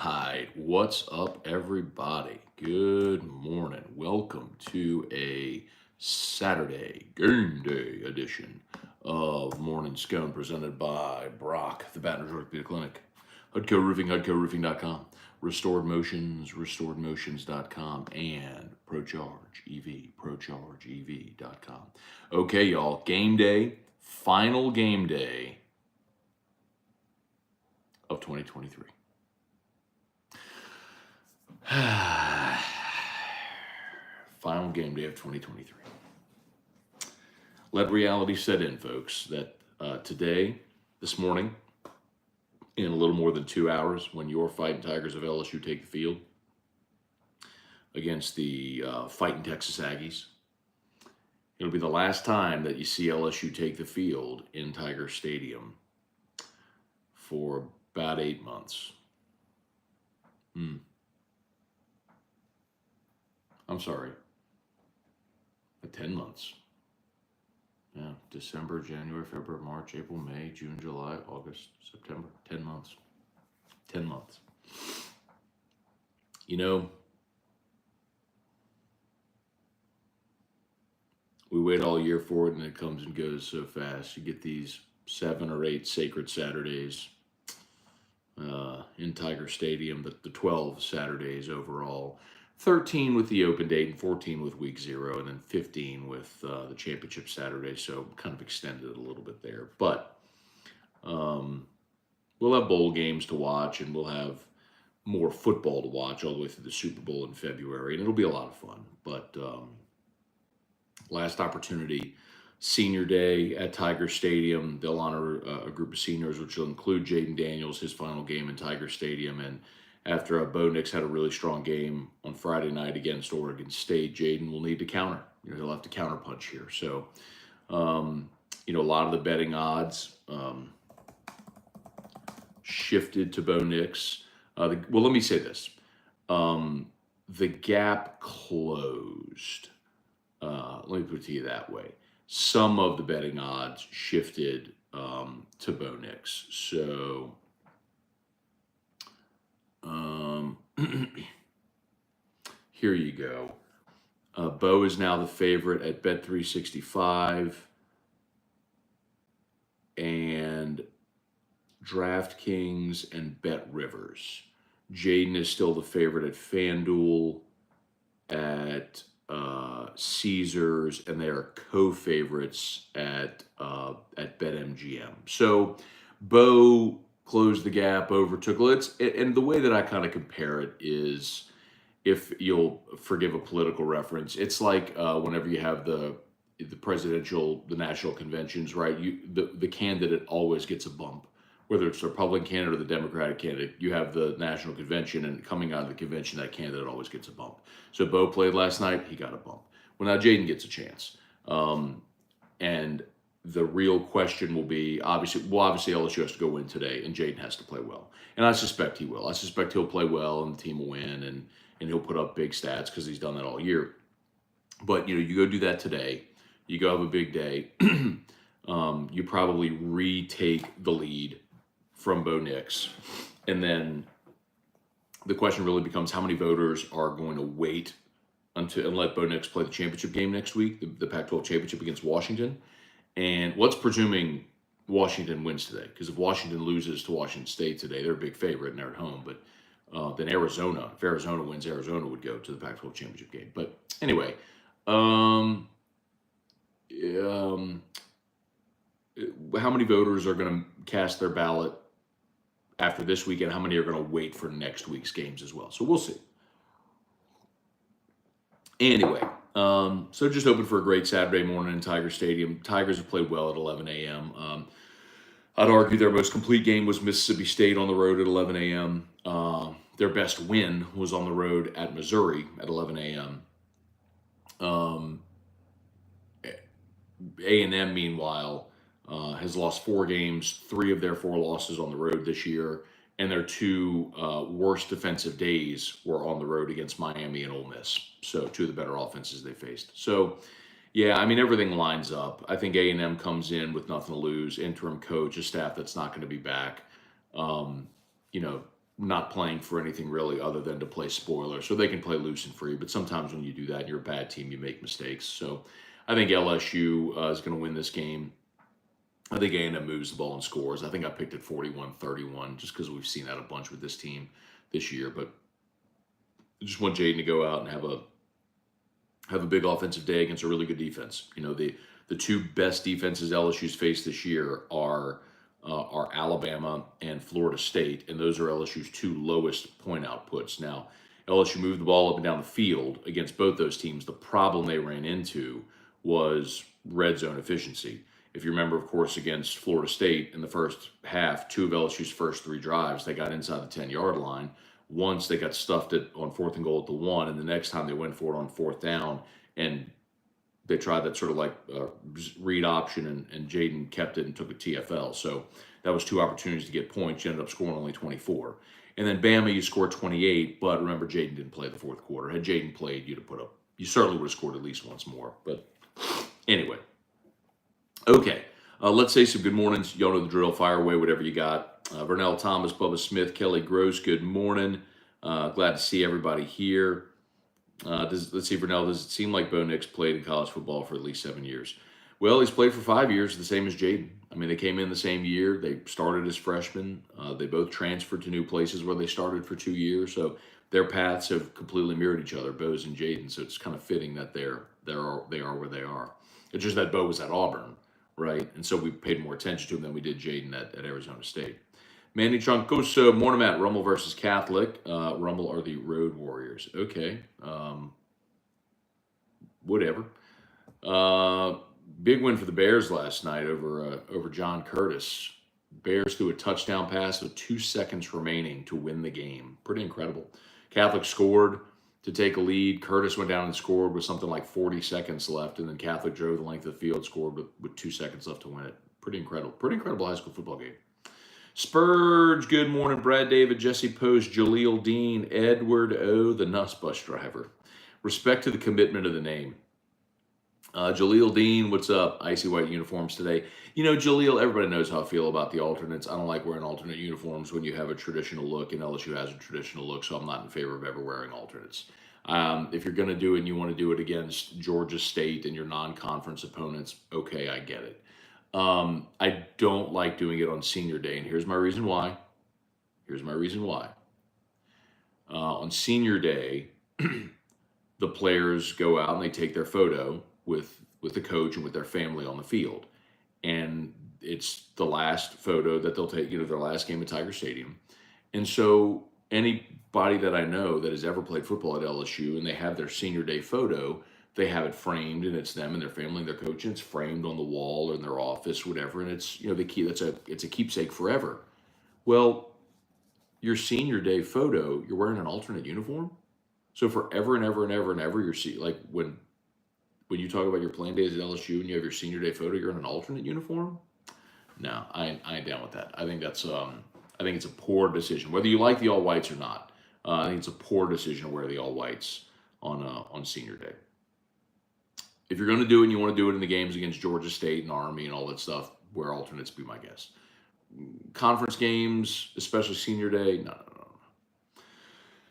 Hi, what's up, everybody? Good morning. Welcome to a Saturday game day edition of Morning Scone presented by Brock, the Baton Rouge Orthopedic Clinic, Hudco Roofing, HudcoRoofing.com, Restored Motions, RestoredMotions.com, and ProCharge EV, ProChargeEV.com. Okay, y'all, game day, final game day of 2023. Final game day of 2023. Let reality set in, folks, that this morning, in a little more than 2 hours, when your Fighting Tigers of LSU take the field against the Fighting Texas Aggies, it'll be the last time that you see LSU take the field in Tiger Stadium for about 8 months. I'm sorry, 10 months. Yeah, December, January, February, March, April, May, June, July, August, September. 10 months. 10 months. You know, we wait all year for it and it comes and goes so fast. You get these 7 or 8 sacred Saturdays in Tiger Stadium, the 12 Saturdays overall. 13 with the open date and 14 with week 0, and then 15 with the championship Saturday, so kind of extended it a little bit there. But we'll have bowl games to watch, and we'll have more football to watch all the way through the Super Bowl in February, and it'll be a lot of fun. But last opportunity, Senior Day at Tiger Stadium. They'll honor a group of seniors, which will include Jayden Daniels, his final game in Tiger Stadium, and after Bo Nix had a really strong game on Friday night against Oregon State, Jayden will need to counter. He'll have to counterpunch here. So, a lot of the betting odds shifted to Bo Nix. Well, let me say this. The gap closed. Let me put it to you that way. Some of the betting odds shifted to Bo Nix. So, here you go. Bo is now the favorite at Bet365 and DraftKings and BetRivers. Jayden is still the favorite at FanDuel, at Caesars, and they are co-favorites at BetMGM. So Bo closed the gap, overtook. And the way that I kind of compare it is, if you'll forgive a political reference, it's like whenever you have the national conventions, right? The candidate always gets a bump, whether it's the Republican candidate or the Democratic candidate. You have the national convention, and coming out of the convention, that candidate always gets a bump. So Bo played last night; he got a bump. Well, now Jayden gets a chance, and the real question will be, obviously LSU has to go win today, and Jayden has to play well. And I suspect he will. I suspect he'll play well, and the team will win, and he'll put up big stats because he's done that all year. But, you go do that today. You go have a big day. You probably retake the lead from Bo Nix. And then the question really becomes, how many voters are going to wait and let Bo Nix play the championship game next week, the Pac-12 championship against Washington? And what's presuming Washington wins today? Because if Washington loses to Washington State today, they're a big favorite and they're at home. But then Arizona, if Arizona wins, Arizona would go to the Pac-12 championship game. But anyway, how many voters are going to cast their ballot after this weekend? How many are going to wait for next week's games as well? So we'll see. Anyway, so just open for a great Saturday morning in Tiger Stadium. Tigers have played well at 11 a.m. I'd argue their most complete game was Mississippi State on the road at 11 a.m. Their best win was on the road at Missouri at 11 a.m. A&M, meanwhile, has lost 4 games, 3 of their 4 losses on the road this year, and their 2 worst defensive days were on the road against Miami and Ole Miss. So 2 of the better offenses they faced. So, yeah, I mean, everything lines up. I think A&M comes in with nothing to lose, interim coach, a staff that's not going to be back. not playing for anything really other than to play spoiler. So they can play loose and free. But sometimes when you do that, you're a bad team, you make mistakes. So I think LSU is going to win this game. I think A&M moves the ball and scores. I think I picked it 41-31 just because we've seen that a bunch with this team this year. But I just want Jayden to go out and have a big offensive day against a really good defense. You know, the two best defenses LSU's faced this year are Alabama and Florida State, and those are LSU's two lowest point outputs. Now, LSU moved the ball up and down the field against both those teams. The problem they ran into was red zone efficiency. If you remember, of course, against Florida State in the first half, two of LSU's first three drives, they got inside the 10-yard line. Once they got stuffed it on 4th and goal at the 1, and the next time they went for it on 4th down, and they tried that sort of like read option, and Jayden kept it and took a TFL. So that was two opportunities to get points. You ended up scoring only 24. And then Bama, you scored 28, but remember, Jayden didn't play the fourth quarter. Had Jayden played, you certainly would have scored at least once more. But anyway. Okay, let's say some good mornings. Y'all know the drill. Fire away, whatever you got. Vernell Thomas, Bubba Smith, Kelly Gross, good morning. Glad to see everybody here. Let's see, Vernell, does it seem like Bo Nix played in college football for at least 7 years? Well, he's played for 5 years, the same as Jayden. I mean, they came in the same year. They started as freshmen. They both transferred to new places where they started for 2 years. So their paths have completely mirrored each other, Bo's and Jayden. So it's kind of fitting that they are where they are. It's just that Bo was at Auburn, right? And so we paid more attention to him than we did Jayden at Arizona State. Manny Troncoso, morning, Matt. Rummel versus Catholic. Rummel are the Road Warriors. Okay. Whatever. Big win for the Bears last night over John Curtis. Bears threw a touchdown pass with 2 seconds remaining to win the game. Pretty incredible. Catholic scored to take a lead. Curtis went down and scored with something like 40 seconds left, and then Catholic drove the length of the field, scored with 2 seconds left to win it. Pretty incredible. Pretty incredible high school football game. Spurge, good morning. Brad David, Jesse Post, Jaleel Dean, Edward O., the Nuss Bus driver. Respect to the commitment of the name. Jaleel Dean, what's up? Icy white uniforms today. You know, Jaleel, everybody knows how I feel about the alternates. I don't like wearing alternate uniforms when you have a traditional look, and LSU has a traditional look, so I'm not in favor of ever wearing alternates. If you're going to do it and you want to do it against Georgia State and your non-conference opponents, okay, I get it. I don't like doing it on senior day, and here's my reason why. On senior day, the players go out and they take their photo with the coach and with their family on the field. And it's the last photo that they'll take, their last game at Tiger Stadium. And so anybody that I know that has ever played football at LSU and they have their senior day photo, they have it framed, and it's them and their family and their coach, and it's framed on the wall or in their office, whatever. And it's, it's a keepsake forever. Well, your senior day photo, you're wearing an alternate uniform. So forever and ever and ever and ever, when you talk about your playing days at LSU and you have your senior day photo, you're in an alternate uniform. No, I ain't down with that. I think it's a poor decision, whether you like the all whites or not. I think it's a poor decision to wear the all whites on senior day. If you're going to do it and you want to do it in the games against Georgia State and Army and all that stuff, wear alternates, be my guess. Conference games, especially senior day, no.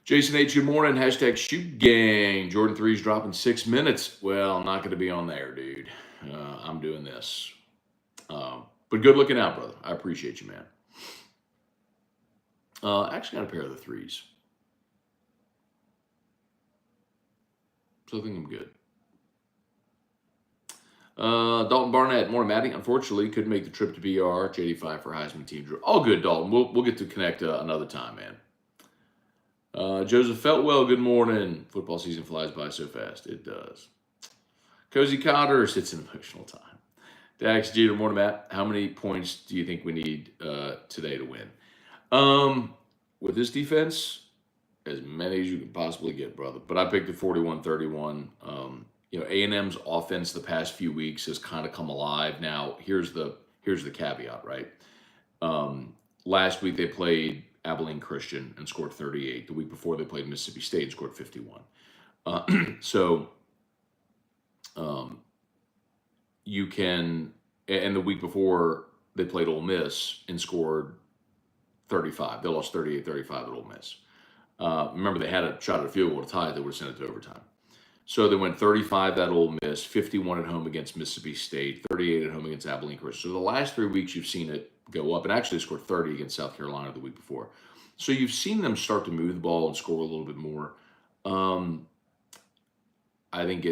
Jason H., good morning. Hashtag shoot gang. Jordan 3's dropping 6 minutes. Well, I'm not going to be on there, dude. I'm doing this. But good looking out, brother. I appreciate you, man. Actually got a pair of the 3s. So I think I'm good. Dalton Barnett, morning, Maddie. Unfortunately, couldn't make the trip to BR. JD5 for Heisman team. All good, Dalton. We'll get to connect another time, man. Joseph Feltwell, good morning. Football season flies by so fast. It does. Cozy Cotters, it's an emotional time. Dax Jeter, morning, Matt. How many points do you think we need today to win? With this defense, as many as you can possibly get, brother. But I picked it 41-31. A&M's offense the past few weeks has kind of come alive. Now, here's the caveat, right? Last week they played Abilene Christian and scored 38. The week before they played Mississippi State and scored 51. You can, and the week before they played Ole Miss and scored 35. They lost 38-35 at Ole Miss. Remember, they had a shot at a field goal to tie. They would have sent it to overtime. So they went 35 at Ole Miss, 51 at home against Mississippi State, 38 at home against Abilene Christian. So the last 3 weeks, you've seen it go up. And actually, they scored 30 against South Carolina the week before. So you've seen them start to move the ball and score a little bit more. I think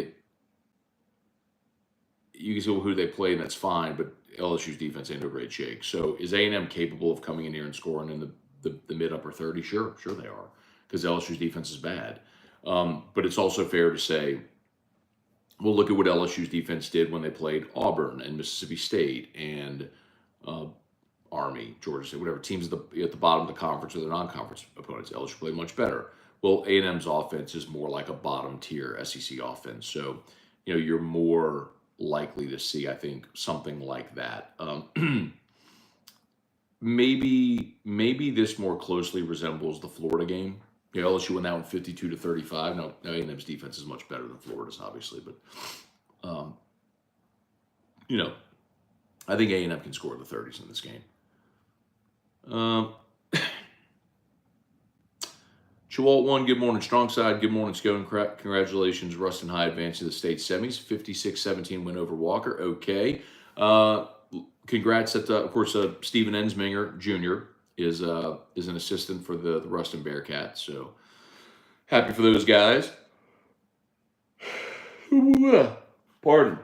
you can see who they play, and that's fine, but LSU's defense ain't no great shake. So is A&M capable of coming in here and scoring in the mid-upper 30s? Sure they are, because LSU's defense is bad. But it's also fair to say, well, look at what LSU's defense did when they played Auburn and Mississippi State and Army, Georgia State, whatever teams at the bottom of the conference or the non-conference opponents. LSU played much better. Well, A&M's offense is more like a bottom-tier SEC offense. So, you're more likely to see, I think, something like that. Maybe this more closely resembles the Florida game. LSU went out 52-35. Now A&M's defense is much better than Florida's, obviously, but I think A&M can score in the 30s in this game. Chewalt 1, good morning. Strong side, good morning, Scone. Congratulations, Rustin High advancing to the state semis. 56-17 win over Walker. Okay. Congrats of course, Stephen Ensminger Jr. is an assistant for the Ruston Bearcats. So happy for those guys. Pardon.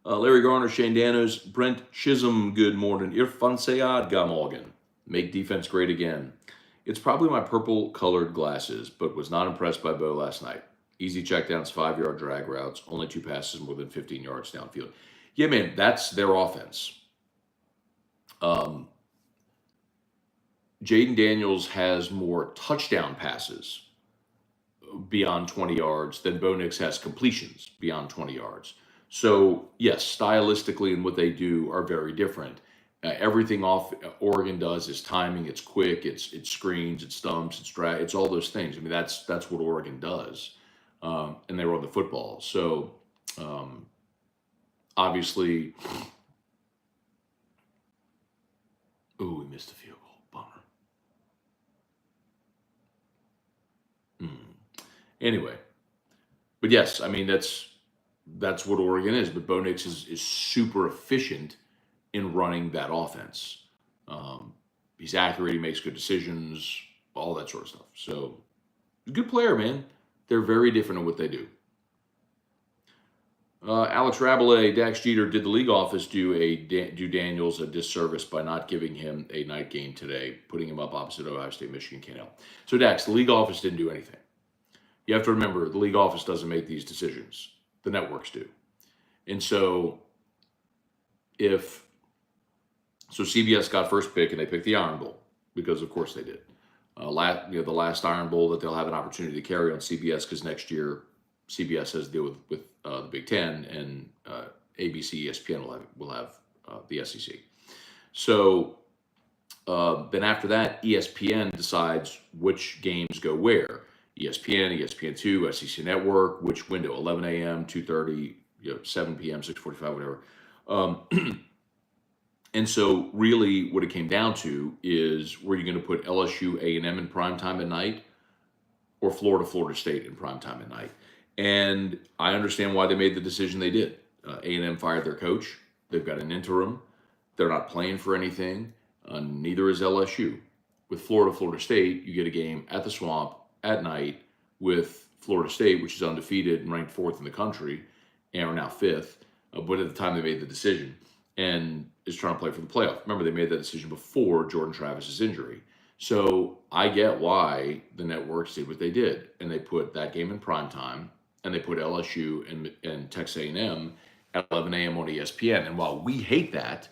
Larry Garner, Shane Danos, Brent Chisholm, good morning. Irfan Sayad, Gamorgan. Make defense great again. It's probably my purple-colored glasses, but was not impressed by Bo last night. Easy checkdowns, 5-yard drag routes, only 2 passes more than 15 yards downfield. Yeah, man, that's their offense. Jayden Daniels has more touchdown passes beyond 20 yards than Bo Nix has completions beyond 20 yards. So, yes, stylistically and what they do are very different. Everything Oregon does is timing. It's quick. It's screens. It's stumps. It's drag. It's all those things. I mean, that's what Oregon does, and they run the football. So, obviously, we missed a field goal. Bummer. Anyway, but yes, I mean that's what Oregon is. But Bo Nix is super efficient in running that offense. He's accurate. He makes good decisions. All that sort of stuff. So, good player, man. They're very different in what they do. Alex Rabelais, Dax Jeter, did the league office do Daniels a disservice by not giving him a night game today, putting him up opposite Ohio State, Michigan, K&L? So, Dax, the league office didn't do anything. You have to remember, the league office doesn't make these decisions. The networks do. And so, CBS got first pick, and they picked the Iron Bowl, because of course they did. The last Iron Bowl that they'll have an opportunity to carry on CBS, because next year CBS has to deal with the Big Ten, and ABC, ESPN will have the SEC. So then after that, ESPN decides which games go where. ESPN, ESPN2, SEC Network, which window, 11 a.m., 2:30, 7 p.m., 6:45, whatever. And so really what it came down to is, were you going to put LSU, A&M in primetime at night, or Florida State in primetime at night? And I understand why they made the decision they did. A&M fired their coach. They've got an interim. They're not playing for anything. Neither is LSU. With Florida State, you get a game at the Swamp at night with Florida State, which is undefeated and ranked 4th in the country, and are now 5th. But at the time they made the decision, and is trying to play for the playoff. Remember, they made that decision before Jordan Travis's injury. So I get why the networks did what they did, and they put that game in primetime, and they put LSU and Texas A&M at 11 a.m. on ESPN. And while we hate that,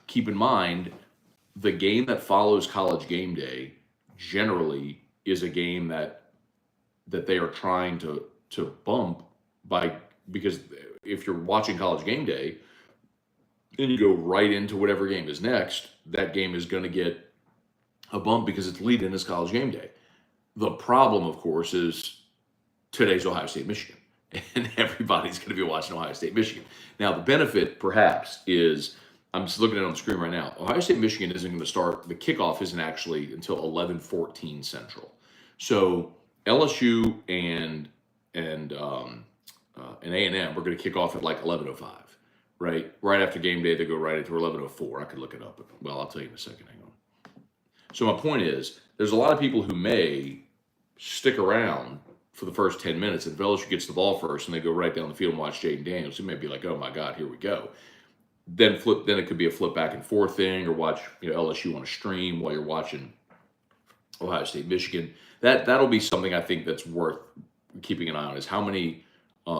keep in mind, the game that follows College Game Day generally is a game that they are trying to bump because if you're watching College Game Day, then you go right into whatever game is next, that game is going to get a bump because it's lead in as College Game Day. The problem, of course, is today's Ohio State, Michigan, and everybody's going to be watching Ohio State, Michigan. Now, the benefit, perhaps, is I'm just looking at it on the screen right now. Ohio State, Michigan isn't going to start. The kickoff isn't actually until 11:14 Central. So LSU and A&M are going to kick off at like 11:05, right? Right after game day, they go right into 11:04. I could look it up. Well, I'll tell you in a second. Hang on. So my point is, there's a lot of people who may stick around for the first 10 minutes. If LSU gets the ball first and they go right down the field and watch Jayden Daniels, it may be like, oh my God, here we go. Then it could be a flip back and forth thing, or watch LSU on a stream while you're watching Ohio State, Michigan. That'll be something I think that's worth keeping an eye on, is how many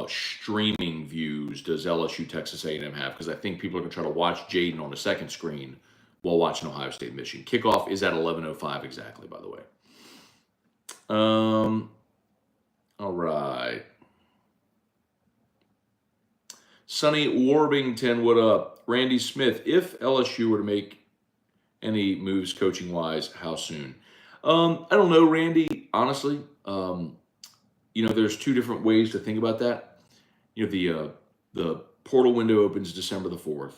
streaming views does LSU Texas A&M have? Because I think people are going to try to watch Jayden on a second screen while watching Ohio State, Michigan. Kickoff is at 11:05 exactly, by the way. All right. Sonny Warbington, what up? Randy Smith, if LSU were to make any moves coaching-wise, how soon? I don't know, Randy, honestly. There's two different ways to think about that. The portal window opens December the 4th.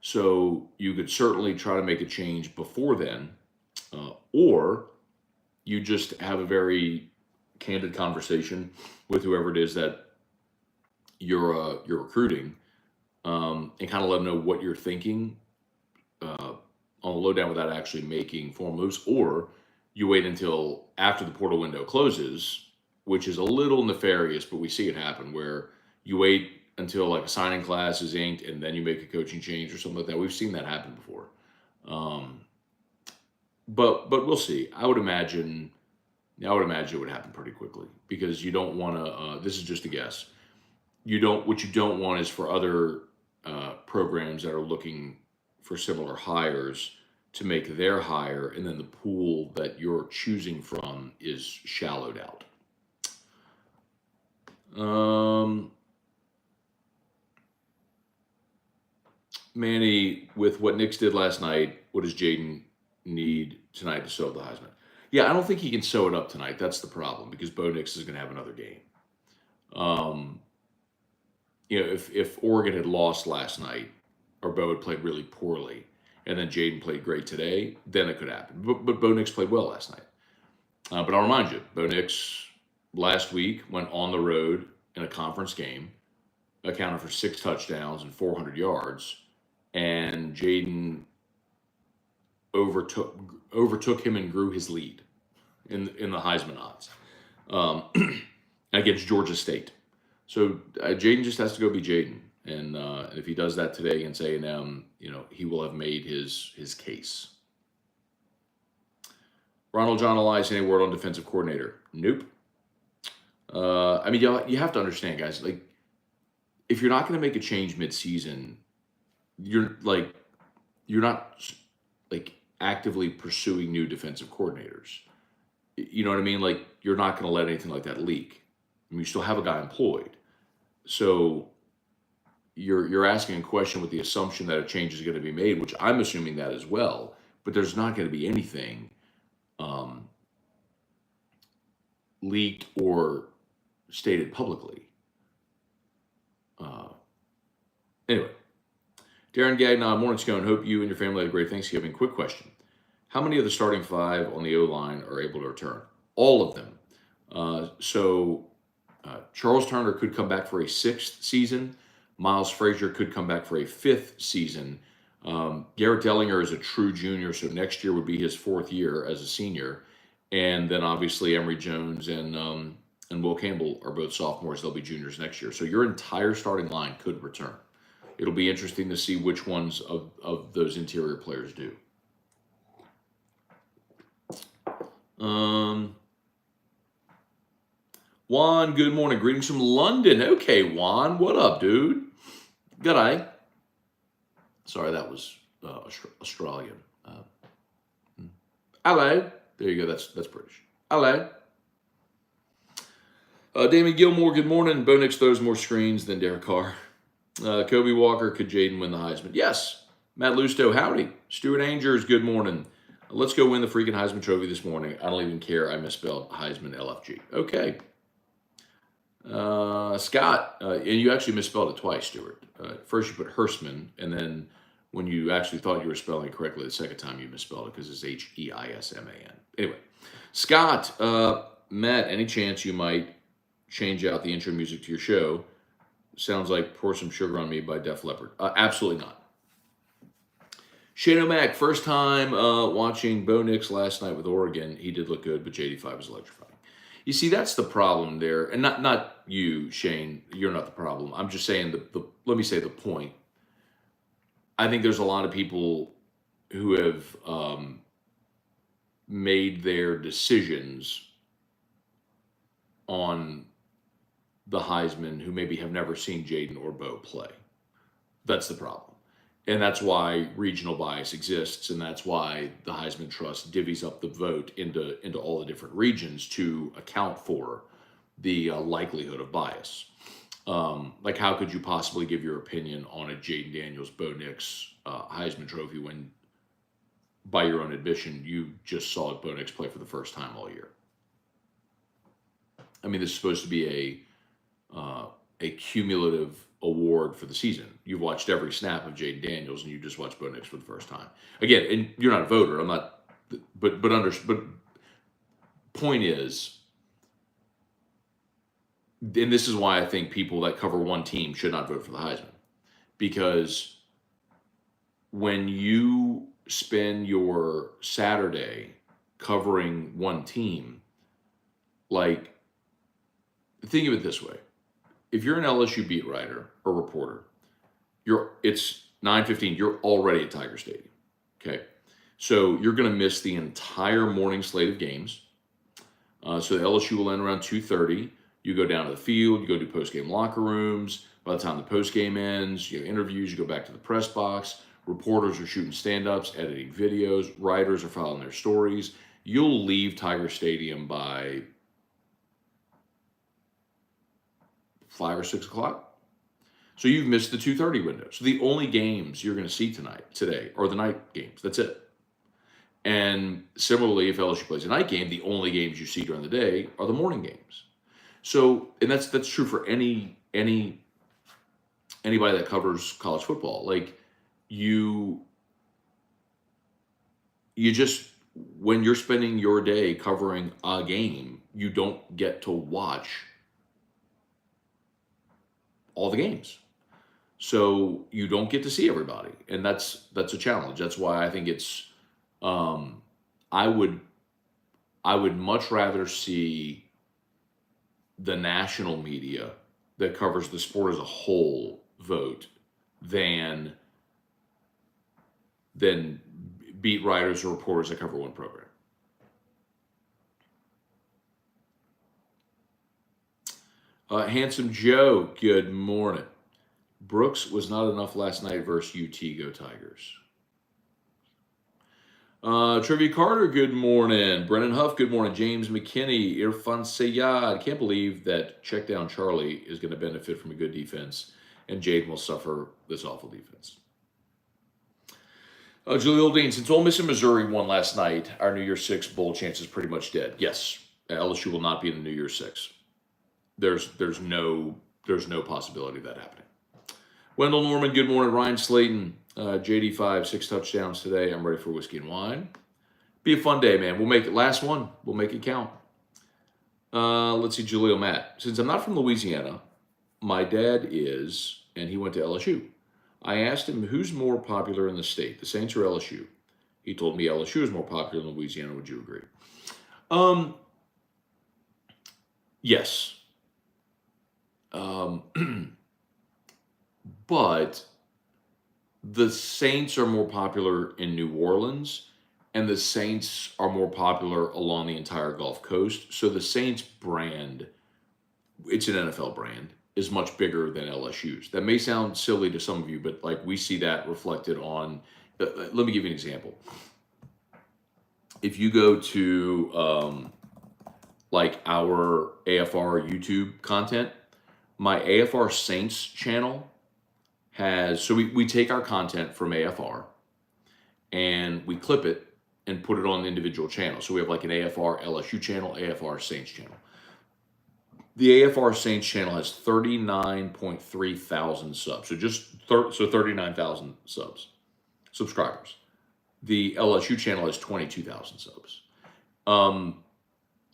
So you could certainly try to make a change before then. Or you just have a very candid conversation with whoever it is that you're recruiting, and kind of let them know what you're thinking on the lowdown without actually making formal moves. Or you wait until after the portal window closes, which is a little nefarious, but we see it happen, where you wait until like a signing class is inked and then you make a coaching change or something like that. We've seen that happen before. But we'll see. I would imagine it would happen pretty quickly, because you don't want to, this is just a guess. What you don't want is for other programs that are looking for similar hires to make their hire, and then the pool that you're choosing from is shallowed out. Manny, with what Knicks did last night, what does Jayden need tonight to sew up the Heisman? Yeah, I don't think he can sew it up tonight. That's the problem, because Bo Nix is going to have another game. If Oregon had lost last night, or Bo had played really poorly, and then Jayden played great today, then it could happen. But Bo Nix played well last night. But I'll remind you, Bo Nix last week went on the road in a conference game, accounted for 6 touchdowns and 400 yards, and Jayden overtook him and grew his lead in the Heisman odds against Georgia State. So Jayden just has to go be Jayden, and if he does that today against A&M, he will have made his case. Ronald John Elias, any word on defensive coordinator? Nope. You have to understand, guys. Like, if you're not going to make a change mid-season, you're not like actively pursuing new defensive coordinators. You know what I mean? Like, you're not going to let anything like that leak. I mean, you still have a guy employed, so you're asking a question with the assumption that a change is going to be made, which I'm assuming that as well. But there's not going to be anything leaked or stated publicly. Anyway, Darren Gagnon, morning, Scone. Hope you and your family had a great Thanksgiving. Quick question. How many of the starting 5 on the O-line are able to return? All of them. So Charles Turner could come back for a 6th season. Miles Frazier could come back for a 5th season. Garrett Dellinger is a true junior, so next year would be his 4th year as a senior. And then obviously Emory Jones and Will Campbell are both sophomores. They'll be juniors next year. So your entire starting line could return. It'll be interesting to see which ones of those interior players do. Juan, good morning. Greetings from London. Okay, Juan, what up, dude? G'day. Sorry, that was Australian. Hello. There you go. That's British. Hello. Damon Gilmore, good morning. Bo Nix throws more screens than Derek Carr. Kobe Walker, could Jayden win the Heisman? Yes. Matt Lusto, howdy. Stuart Angers, good morning. Let's go win the freaking Heisman Trophy this morning. I don't even care. I misspelled Heisman LFG. Okay. Scott, and you actually misspelled it twice, Stuart. First you put Hersman, and then when you actually thought you were spelling it correctly the second time you misspelled it because it's Heisman. Anyway, Scott, Matt, any chance you might change out the intro music to your show? Sounds like Pour Some Sugar on Me by Def Leppard. Absolutely not. Shane O'Mac, first time watching Bo Nix last night with Oregon. He did look good, but JD5 was electrifying. You see, that's the problem there. And not you, Shane. You're not the problem. I'm just saying, let me say the point. I think there's a lot of people who have made their decisions on the Heisman who maybe have never seen Jayden or Bo play. That's the problem. And that's why regional bias exists, and that's why the Heisman Trust divvies up the vote into all the different regions to account for the likelihood of bias. Like, how could you possibly give your opinion on a Jayden Daniels, Bo Nix Heisman Trophy when, by your own admission, you just saw Bo Nix play for the first time all year? I mean, this is supposed to be a cumulative award for the season. You've watched every snap of Jayden Daniels, and you just watched Bo Nix for the first time. Again, and you're not a voter. I'm not, but point is, and this is why I think people that cover one team should not vote for the Heisman, because when you spend your Saturday covering one team, like, think of it this way. If you're an LSU beat writer or reporter, it's 9:15, you're already at Tiger Stadium, okay? So you're going to miss the entire morning slate of games. So the LSU will end around 2:30. You go down to the field, you go do post-game locker rooms. By the time the post-game ends, you have interviews, you go back to the press box. Reporters are shooting stand-ups, editing videos. Writers are filing their stories. You'll leave Tiger Stadium by 5 or 6 o'clock. So you've missed the 2:30 window. So the only games you're going to see today, are the night games. That's it. And similarly, if LSU plays a night game, the only games you see during the day are the morning games. So, and that's true for anybody that covers college football. Like, you just, when you're spending your day covering a game, you don't get to watch all the games. So you don't get to see everybody. And that's a challenge. That's why I think it's, I would much rather see the national media that covers the sport as a whole vote than beat writers or reporters that cover one program. Handsome Joe, good morning. Brooks was not enough last night versus UT. Go Tigers. Trivia Carter, good morning. Brennan Huff, good morning. James McKinney, Irfan Sayad. Can't believe that check down Charlie is going to benefit from a good defense, and Jayden will suffer this awful defense. Julie Oldine, since Ole Miss and Missouri won last night, our New Year's Six bowl chance is pretty much dead. Yes, LSU will not be in the New Year's Six. There's no possibility of that happening. Wendell Norman, good morning. Ryan Slayton, JD5, 6 touchdowns today. I'm ready for whiskey and wine. Be a fun day, man. We'll make it last one. We'll make it count. Let's see, Julio Matt. Since I'm not from Louisiana, my dad is, and he went to LSU. I asked him who's more popular in the state, the Saints or LSU. He told me LSU is more popular in Louisiana. Would you agree? Yes. But the Saints are more popular in New Orleans, and the Saints are more popular along the entire Gulf Coast. So the Saints brand, it's an NFL brand, is much bigger than LSU's. That may sound silly to some of you, but like, we see that reflected on, let me give you an example. If you go to like our AFR YouTube content, my AFR Saints channel has, so we take our content from AFR and we clip it and put it on individual channels. So we have like an AFR LSU channel, AFR Saints channel. The AFR Saints channel has 39.3 thousand subs. So 39,000 subs. subscribers. The LSU channel has 22,000 subs.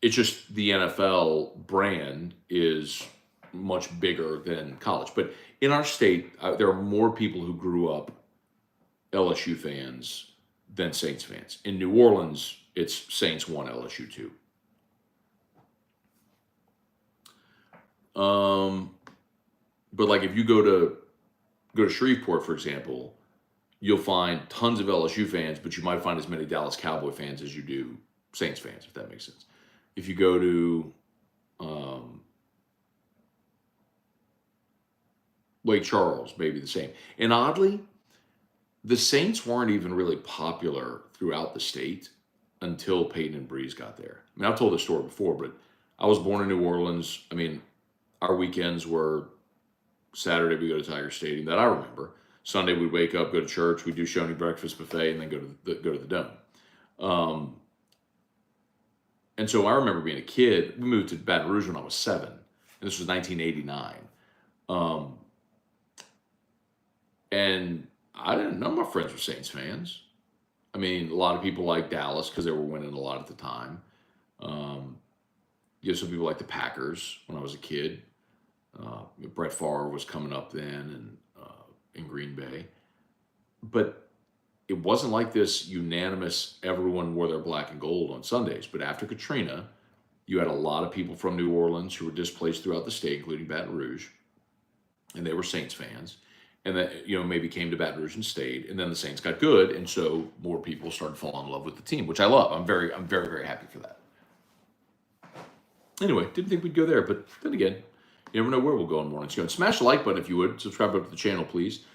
It's just the NFL brand is much bigger than college. But in our state, there are more people who grew up LSU fans than Saints fans. In New Orleans, it's Saints 1, LSU 2. But like if you go to Shreveport, for example, you'll find tons of LSU fans, but you might find as many Dallas Cowboy fans as you do Saints fans, if that makes sense. If you go to Lake Charles, maybe the same. And oddly, the Saints weren't even really popular throughout the state until Peyton and Brees got there. I mean, I've told this story before, but I was born in New Orleans. I mean, our weekends were Saturday we go to Tiger Stadium, that I remember. Sunday we'd wake up, go to church, we'd do Shoney breakfast buffet, and then go to the Dome. And so I remember being a kid. We moved to Baton Rouge when I was 7. And this was 1989. And none of my friends were Saints fans. I mean, a lot of people like Dallas because they were winning a lot at the time. Some people like the Packers when I was a kid. Brett Favre was coming up then and in Green Bay. But it wasn't like this unanimous, everyone wore their black and gold on Sundays. But after Katrina, you had a lot of people from New Orleans who were displaced throughout the state, including Baton Rouge. And they were Saints fans. And that, maybe came to Baton Rouge and stayed. And then the Saints got good. And so more people started falling in love with the team, which I love. I'm very, very happy for that. Anyway, didn't think we'd go there. But then again, you never know where we'll go in the morning. So smash the like button if you would. Subscribe up to the channel, please.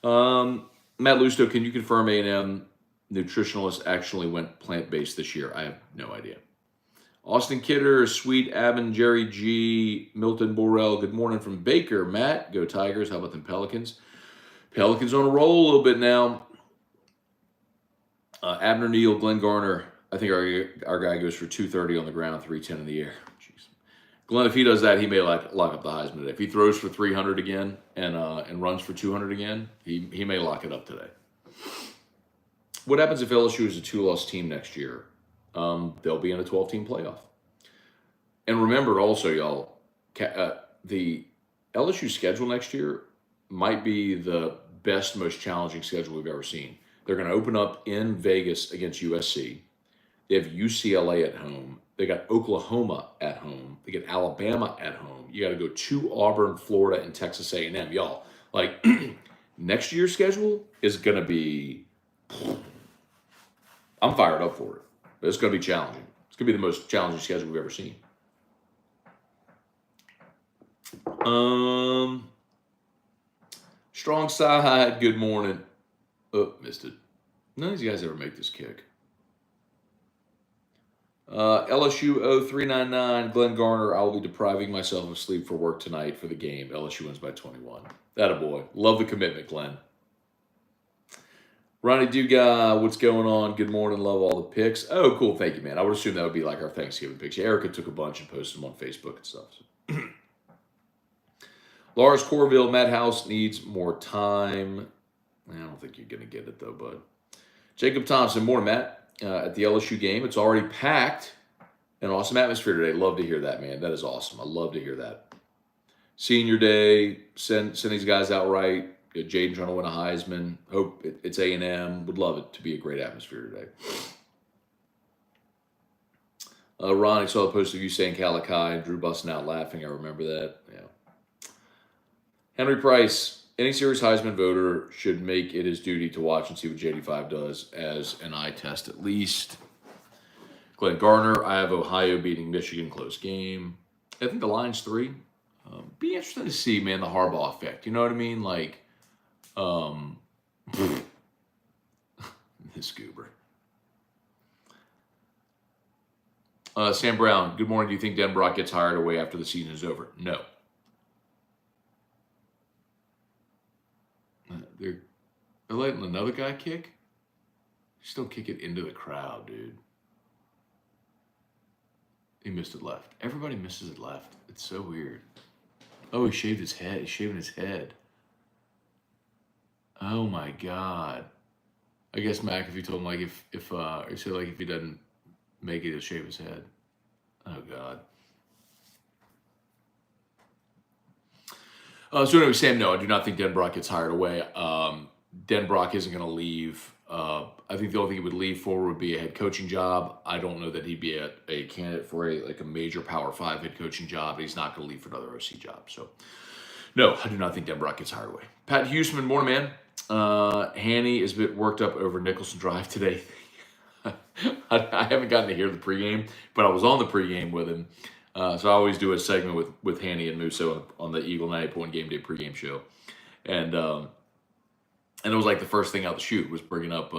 Matt Lusto, can you confirm A&M nutritionalists actually went plant-based this year? I have no idea. Austin Kidder, Sweet Abin, Jerry G, Milton Borrell, good morning from Baker. Matt, go Tigers. How about them Pelicans? Pelicans on a roll a little bit now. Abner Neal, Glenn Garner. I think our guy goes for 230 on the ground, 310 in the air. Jeez. Glenn, if he does that, he may lock up the Heisman today. If he throws for 300 again and runs for 200 again, he may lock it up today. What happens if LSU is a 2-loss team next year? They'll be in a 12-team playoff. And remember also, y'all, the LSU schedule next year might be the best, most challenging schedule we've ever seen. They're going to open up in Vegas against USC. They have UCLA at home. They got Oklahoma at home. They get Alabama at home. You got to go to Auburn, Florida, and Texas A&M. Y'all, like, next year's schedule is going to be, I'm fired up for it. But it's going to be challenging. It's going to be the most challenging schedule we've ever seen. Strong side, good morning. Oh, missed it. None of these guys ever make this kick. LSU 0399, Glenn Garner, I will be depriving myself of sleep for work tonight for the game. LSU wins by 21. Attaboy. Love the commitment, Glenn. Ronnie Duga, what's going on? Good morning. Love all the picks. Oh, cool. Thank you, man. I would assume that would be like our Thanksgiving picks. Erica took a bunch and posted them on Facebook and stuff. So. Lars Corville, Matt House needs more time. I don't think you're going to get it, though, bud. Jacob Thompson, morning, Matt. At the LSU game, it's already packed. An awesome atmosphere today. Love to hear that, man. That is awesome. I love to hear that. Senior day, send these guys out right. Jayden trying to win a Heisman. Hope it's A&M. Would love it to be a great atmosphere today. Ron, I saw the post of you saying Calakai and Drew busting out laughing. I remember that. Yeah. Henry Price. Any serious Heisman voter should make it his duty to watch and see what JD5 does as an eye test at least. Glenn Garner, I have Ohio beating Michigan, close game. I think the line's 3. Be interesting to see, man, the Harbaugh effect. You know what I mean? Like, this goober. Sam Brown, good morning. Do you think Dan Brock gets hired away after the season is over? No. They're letting another guy kick? Just don't kick it into the crowd, dude. He missed it left. Everybody misses it left. It's so weird. Oh, he shaved his head. He's shaving his head. Oh, my God. I guess Mac, if you told him like if you said like if he doesn't make it, he'll shave his head. Oh God. So anyway, Sam, no, I do not think Denbrock gets hired away. Denbrock isn't going to leave. I think the only thing he would leave for would be a head coaching job. I don't know that he'd be a candidate for a major Power 5 head coaching job. He's not going to leave for another OC job. So, no, I do not think Denbrock gets hired away. Pat Huseman, morning, man. Hanny is a bit worked up over Nicholson Drive today. I haven't gotten to hear the pregame, but I was on the pregame with him. So I always do a segment with Hanny and Musso on the Eagle 90.1 Game Day pregame show, and it was like the first thing out the chute was bringing up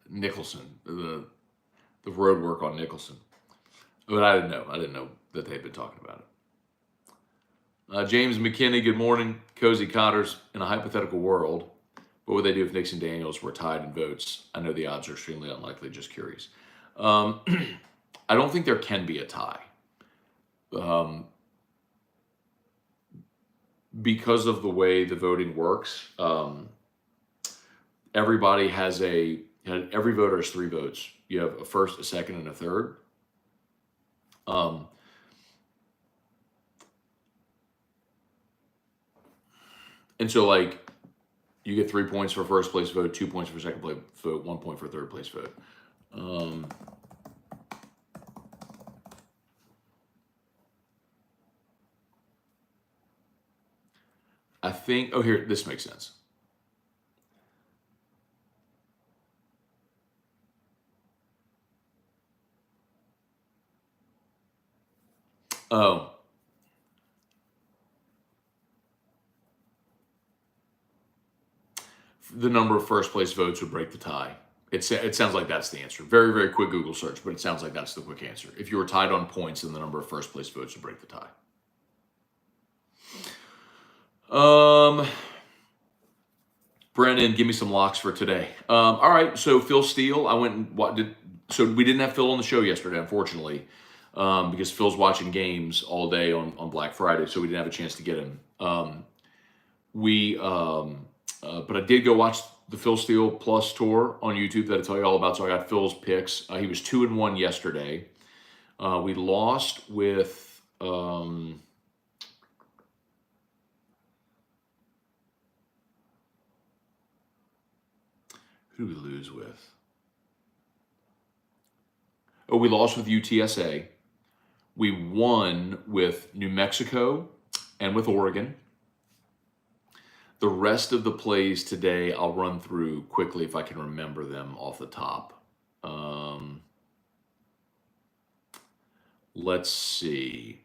Nicholson, the road work on Nicholson, but I didn't know that they had been talking about it. James McKinney, good morning. Cozy Cotters, in a hypothetical world, what would they do if Nix and Daniels were tied in votes? I know the odds are extremely unlikely. Just curious. I don't think there can be a tie. Because of the way the voting works, every voter has 3 votes. You have a first, a second, and a third. And so, like, you get 3 points for first place vote, 2 points for second place vote, 1 point for third place vote. I think, here, this makes sense. Oh. The number of first place votes would break the tie. It sounds like that's the answer. Very, very quick Google search, but it sounds like that's the quick answer. If you were tied on points, then the number of first place votes would break the tie. Brennan, give me some locks for today. All right, so Phil Steele, so we didn't have Phil on the show yesterday, unfortunately, because Phil's watching games all day on Black Friday, so we didn't have a chance to get him. But I did go watch the Phil Steele Plus tour on YouTube that I tell you all about. So I got Phil's picks. He was 2-1 yesterday. We lost with who did we lose with? Oh, we lost with UTSA. We won with New Mexico and with Oregon. The rest of the plays today, I'll run through quickly if I can remember them off the top. Let's see.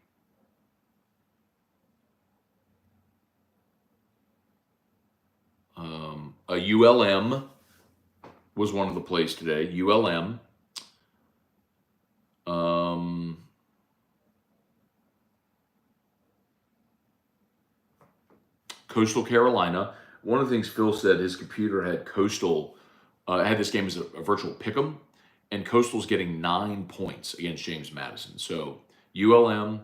ULM was one of the plays today. ULM. Coastal Carolina. One of the things Phil said, his computer had Coastal, had this game as a virtual pick'em, and Coastal's getting 9 points against James Madison. So ULM,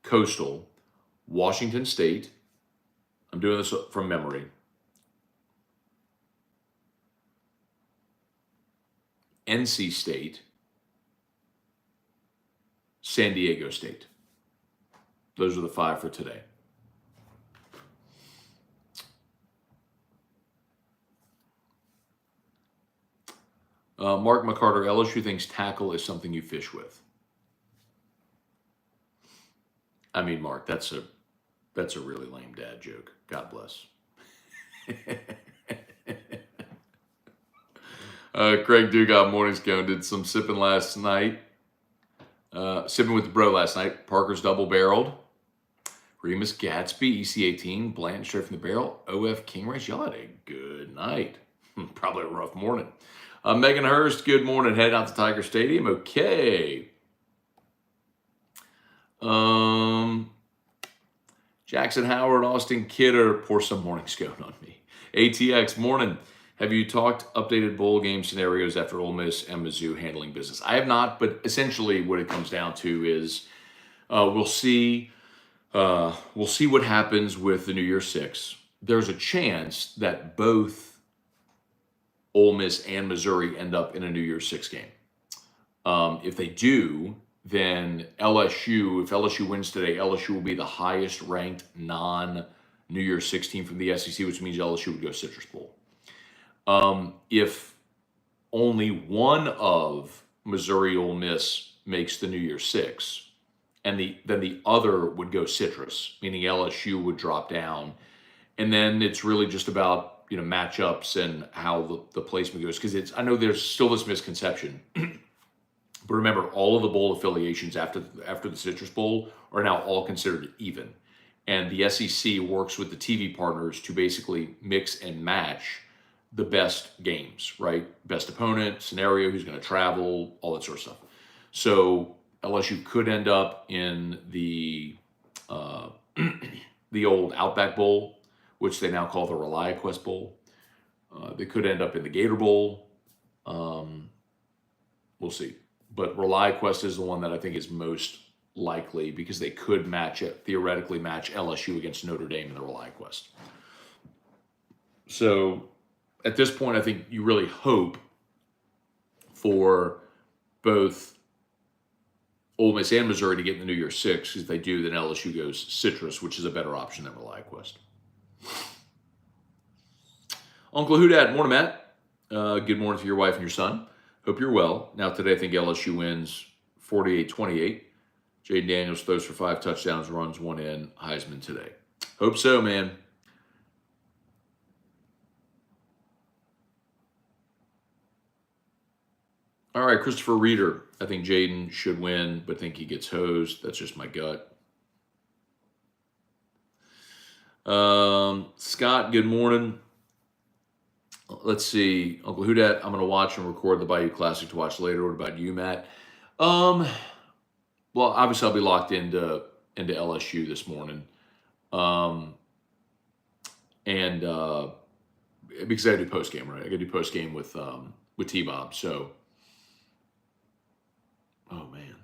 Coastal, Washington State. I'm doing this from memory. NC State, San Diego State. Those are the 5 for today. Mark McCarter, LSU thinks tackle is something you fish with. I mean, Mark, that's a really lame dad joke. God bless. Craig Dugas, morning Scone, did some sipping last night. Sipping with the bro last night. Parker's double-barreled. Remus Gatsby, EC18, Blanton straight from the barrel. OF King Race. Y'all had a good night. Probably a rough morning. Megan Hurst, good morning. Heading out to Tiger Stadium. Okay. Jackson Howard, Austin Kidder, pour some morning Scone on me. ATX, morning. Have you talked updated bowl game scenarios after Ole Miss and Mizzou handling business? I have not, but essentially what it comes down to is we'll see what happens with the New Year's Six. There's a chance that both Ole Miss and Missouri end up in a New Year's Six game. If they do, then LSU, if LSU wins today, LSU will be the highest ranked non-New Year's Six team from the SEC, which means LSU would go Citrus Bowl. If only one of Missouri Ole Miss makes the New Year's Six, and then the other would go Citrus, meaning LSU would drop down, and then it's really just about matchups and how the placement goes. Because I know there's still this misconception, but remember, all of the bowl affiliations after the Citrus Bowl are now all considered even, and the SEC works with the TV partners to basically mix and match the best games, right? Best opponent, scenario, who's going to travel, all that sort of stuff. So LSU could end up in the the old Outback Bowl, which they now call the ReliaQuest Bowl. They could end up in the Gator Bowl. We'll see. But ReliaQuest is the one that I think is most likely because they could theoretically match LSU against Notre Dame in the ReliaQuest. So at this point, I think you really hope for both Ole Miss and Missouri to get in the New Year's Six. If they do, then LSU goes Citrus, which is a better option than ReliaQuest. Uncle Houdat, morning, Matt. Good morning to your wife and your son. Hope you're well. Now, today, I think LSU wins 48-28. Jayden Daniels throws for 5 touchdowns, runs 1 in. Heisman today. Hope so, man. All right, Christopher Reeder. I think Jayden should win, but think he gets hosed. That's just my gut. Scott, good morning. Let's see. Uncle Houdat, I'm going to watch and record the Bayou Classic to watch later. What about you, Matt? Well, obviously I'll be locked into LSU this morning. And because I do post game, right? I got to do post game with T-Bob. So, oh man.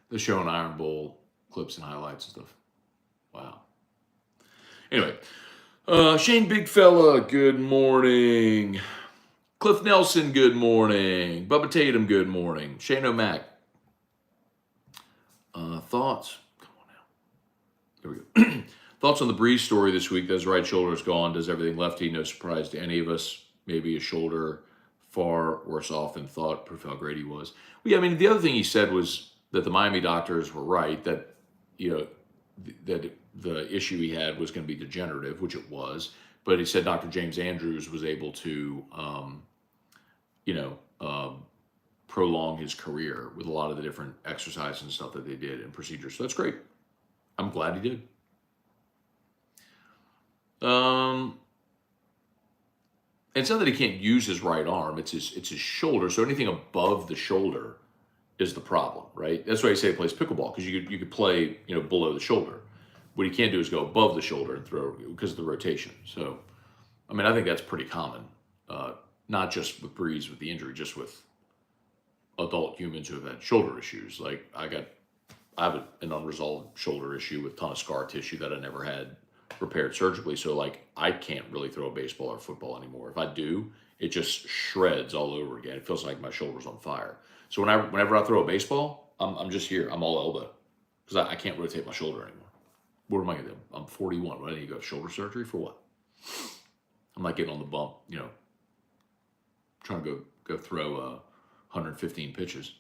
The show and Iron Bowl clips and highlights and stuff. Wow. Anyway, Shane Big Fella, good morning. Cliff Nelson, good morning. Bubba Tatum, good morning. Shane O'Mac. Thoughts? Come on now. There we go. Thoughts on the Brees story this week. His right shoulder is gone. Does everything lefty. No surprise to any of us. Maybe his shoulder far worse off than thought. Proof how great he was. Well, yeah, I mean, the other thing he said was that the Miami doctors were right, that, that the issue he had was going to be degenerative, which it was. But he said Dr. James Andrews was able to, prolong his career with a lot of the different exercises and stuff that they did and procedures. So that's great. I'm glad he did. It's not that he can't use his right arm. It's his shoulder. So anything above the shoulder is the problem, right? That's why I say he plays pickleball, because you could play, below the shoulder. What he can't do is go above the shoulder and throw because of the rotation. So, I mean, I think that's pretty common, not just with Brees with the injury, just with adult humans who have had shoulder issues. Like I have an unresolved shoulder issue with a ton of scar tissue that I never had repaired surgically. So like I can't really throw a baseball or football anymore. If I do, it just shreds all over again. It feels like my shoulder's on fire. So whenever I throw a baseball, I'm just here. I'm all elbow because I can't rotate my shoulder anymore. What am I going to do? I'm 41. What, I need to go have shoulder surgery for what? I'm not getting on the bump, trying to go throw 115 pitches.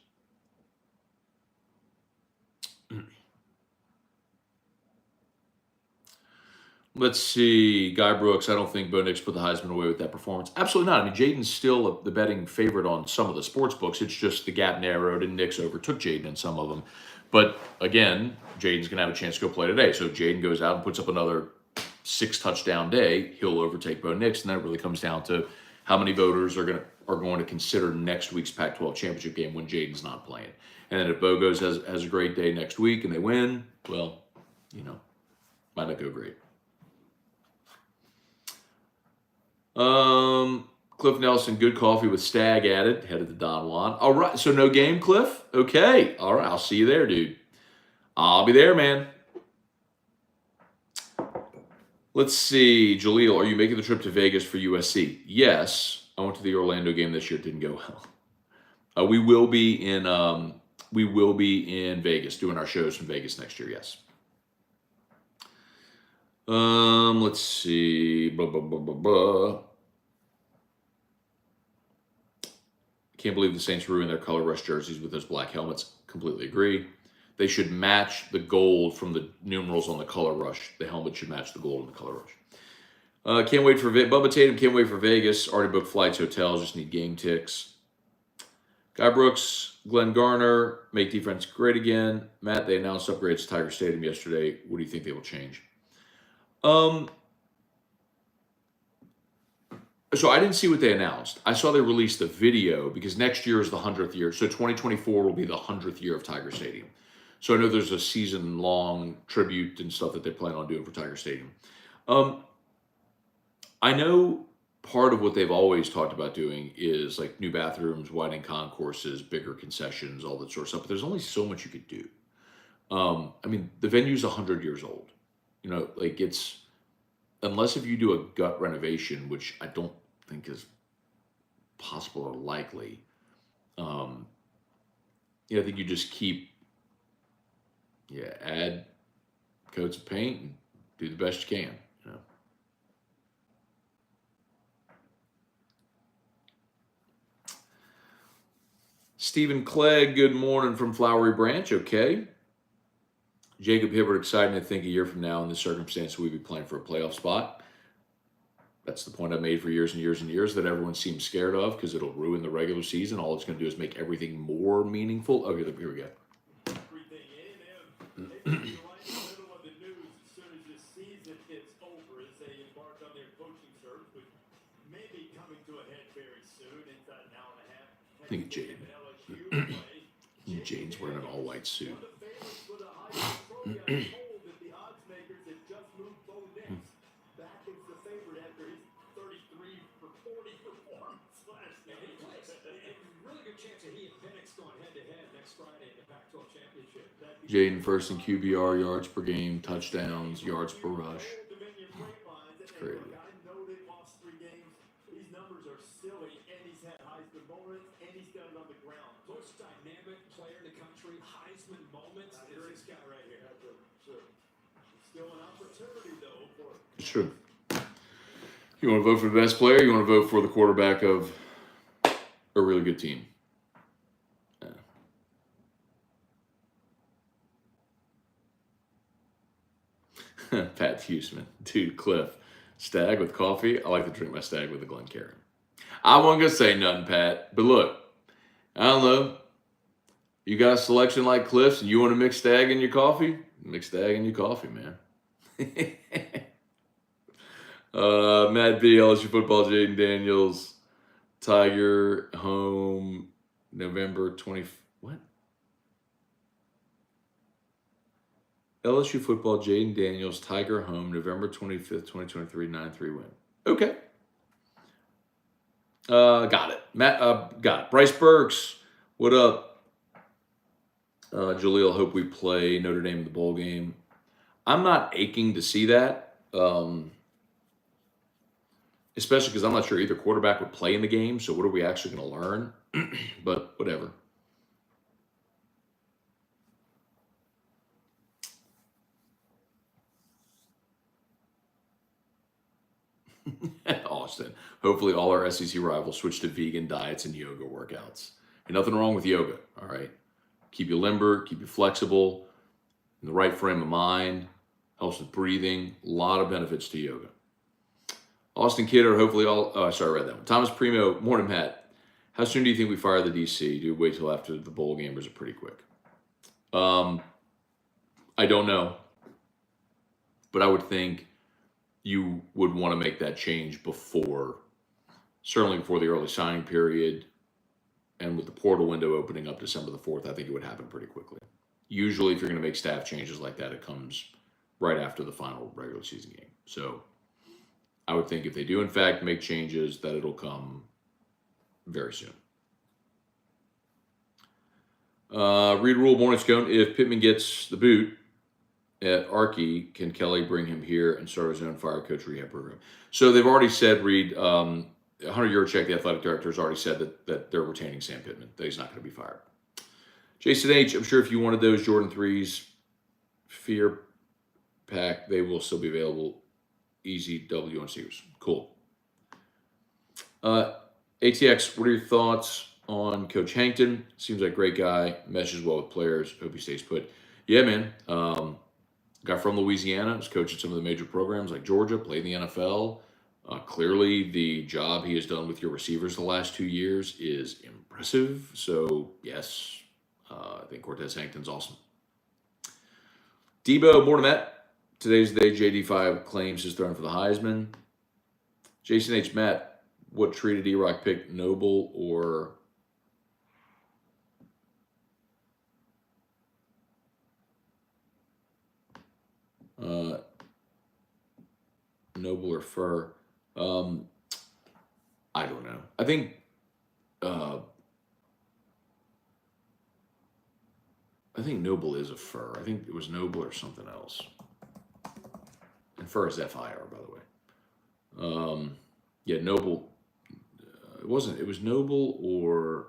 Let's see. Guy Brooks, I don't think Bo Nix put the Heisman away with that performance. Absolutely not. I mean, Jayden's still the betting favorite on some of the sports books. It's just the gap narrowed and Nix overtook Jayden in some of them. But again, Jayden's going to have a chance to go play today. So if Jayden goes out and puts up another 6 touchdown day, he'll overtake Bo Nix. And that really comes down to how many voters are going to consider next week's Pac-12 championship game when Jayden's not playing. And then if Bo has a great day next week and they win, well, might not go great. Cliff Nelson, good coffee with Stag added. Headed to Don Juan. All right, so no game, Cliff? Okay. All right, I'll see you there, dude. I'll be there, man. Let's see. Jaleel, are you making the trip to Vegas for USC? Yes. I went to the Orlando game this year. It didn't go well. We will be in Vegas, doing our shows from Vegas next year, yes. Let's see. Blah, blah, blah, blah, blah. Can't believe the Saints ruined their color rush jerseys with those black helmets. Completely agree. They should match the gold from the numerals on the color rush. The helmet should match the gold on the color rush. Can't wait for Bubba Tatum. Can't wait for Vegas. Already booked flights, hotels. Just need game ticks. Guy Brooks, Glenn Garner, make defense great again. Matt, they announced upgrades to Tiger Stadium yesterday. What do you think they will change? So I didn't see what they announced. I saw they released the video because next year is the 100th year. So 2024 will be the 100th year of Tiger Stadium. So I know there's a season-long tribute and stuff that they plan on doing for Tiger Stadium. I know part of what they've always talked about doing is like new bathrooms, widening concourses, bigger concessions, all that sort of stuff. But there's only so much you could do. I mean, the venue's 100 years old. You know, like it's, unless if you do a gut renovation, which I don't think is possible or likely. I think you just add coats of paint and do the best you can. You know. Stephen Clegg, good morning from Flowery Branch. Okay. Jacob Hibbert, excited to think a year from now in this circumstance we'd be playing for a playoff spot. That's the point I made for years and years and years that everyone seems scared of because it'll ruin the regular season. All it's going to do is make everything more meaningful. Okay, here we go. I think it's Jayden. Jayden's wearing an all-white suit. Jayden first in QBR, yards per game, touchdowns, yards per rush. It's crazy. These numbers are silly, and he's had Heisman moments, and he's done it on the ground. Most dynamic player in the country, Heisman moments. Is this guy right here? Sure. Still an opportunity, though. It's true. You want to vote for the best player? You want to vote for the quarterback of a really good team? Pat Huseman. Dude, Cliff. Stag with coffee? I like to drink my Stag with a Glencairn. I wasn't going to say nothing, Pat. But look, I don't know. You got a selection like Cliff's and you want to mix Stag in your coffee? Mix Stag in your coffee, man. Matt B, LSU football, Jayden Daniels. Tiger home, November 20. What? LSU football, Jayden Daniels, Tiger home, November 25th, 2023, 9-3 win. Okay. Got it. Matt, got it. Bryce Burks, what up? Jaleel, hope we play Notre Dame in the bowl game. I'm not aching to see that, especially because I'm not sure either quarterback would play in the game, so what are we actually going to learn? But whatever. Austin. Hopefully all our SEC rivals switch to vegan diets and yoga workouts. And nothing wrong with yoga, all right? Keep you limber, keep you flexible, in the right frame of mind, helps with breathing, a lot of benefits to yoga. Austin Kidder, hopefully all, I read that one. Thomas Primo, morning, Matt. How soon do you think we fire the DC? Do we wait till after the bowl game, or is it pretty quick? I don't know. But I would think you would want to make that change certainly before the early signing period. And with the portal window opening up December the 4th, I think it would happen pretty quickly. Usually, if you're going to make staff changes like that, it comes right after the final regular season game. So I would think if they do, in fact, make changes, that it'll come very soon. Read rule morning Scone. If Pittman gets the boot at Archie, can Kelly bring him here and start his own fire coach rehab program? So they've already said, Reed, Hunter Yurchek, the athletic director, has already said that they're retaining Sam Pittman, that he's not going to be fired. Jason H., I'm sure if you wanted those Jordan 3s, Fear Pack, they will still be available. Easy W on Sears. Cool. ATX, what are your thoughts on Coach Hankton? Seems like a great guy, meshes well with players. Hope he stays put. Yeah, man. Guy from Louisiana, was coaching some of the major programs like Georgia, played in the NFL. Clearly, the job he has done with your receivers the last 2 years is impressive. So, yes, I think Cortez Hankton's awesome. Debo, more to Matt. Today's the day JD5 claims his throne for the Heisman. Jason H. Matt, what tree did E-Rock pick, Noble or Noble or Fur? I don't know. I think Noble is a fur. I think it was Noble or something else. And fur is F-I-R, by the way. Yeah, Noble. It wasn't. It was Noble or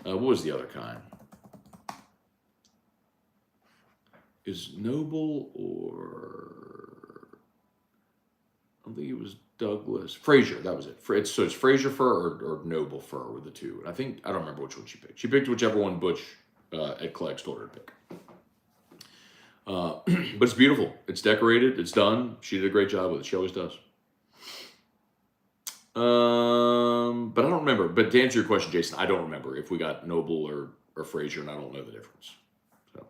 what was the other kind? Is Noble or I don't think it was Douglas. Frazier, that was it. So it's Frazier fur or Noble fur were the two. And I don't remember which one she picked. She picked whichever one Butch at Clegg's told her to pick. But it's beautiful. It's decorated. It's done. She did a great job with it. She always does. But I don't remember. But to answer your question, Jason, I don't remember if we got Noble or Frazier, and I don't know the difference. So,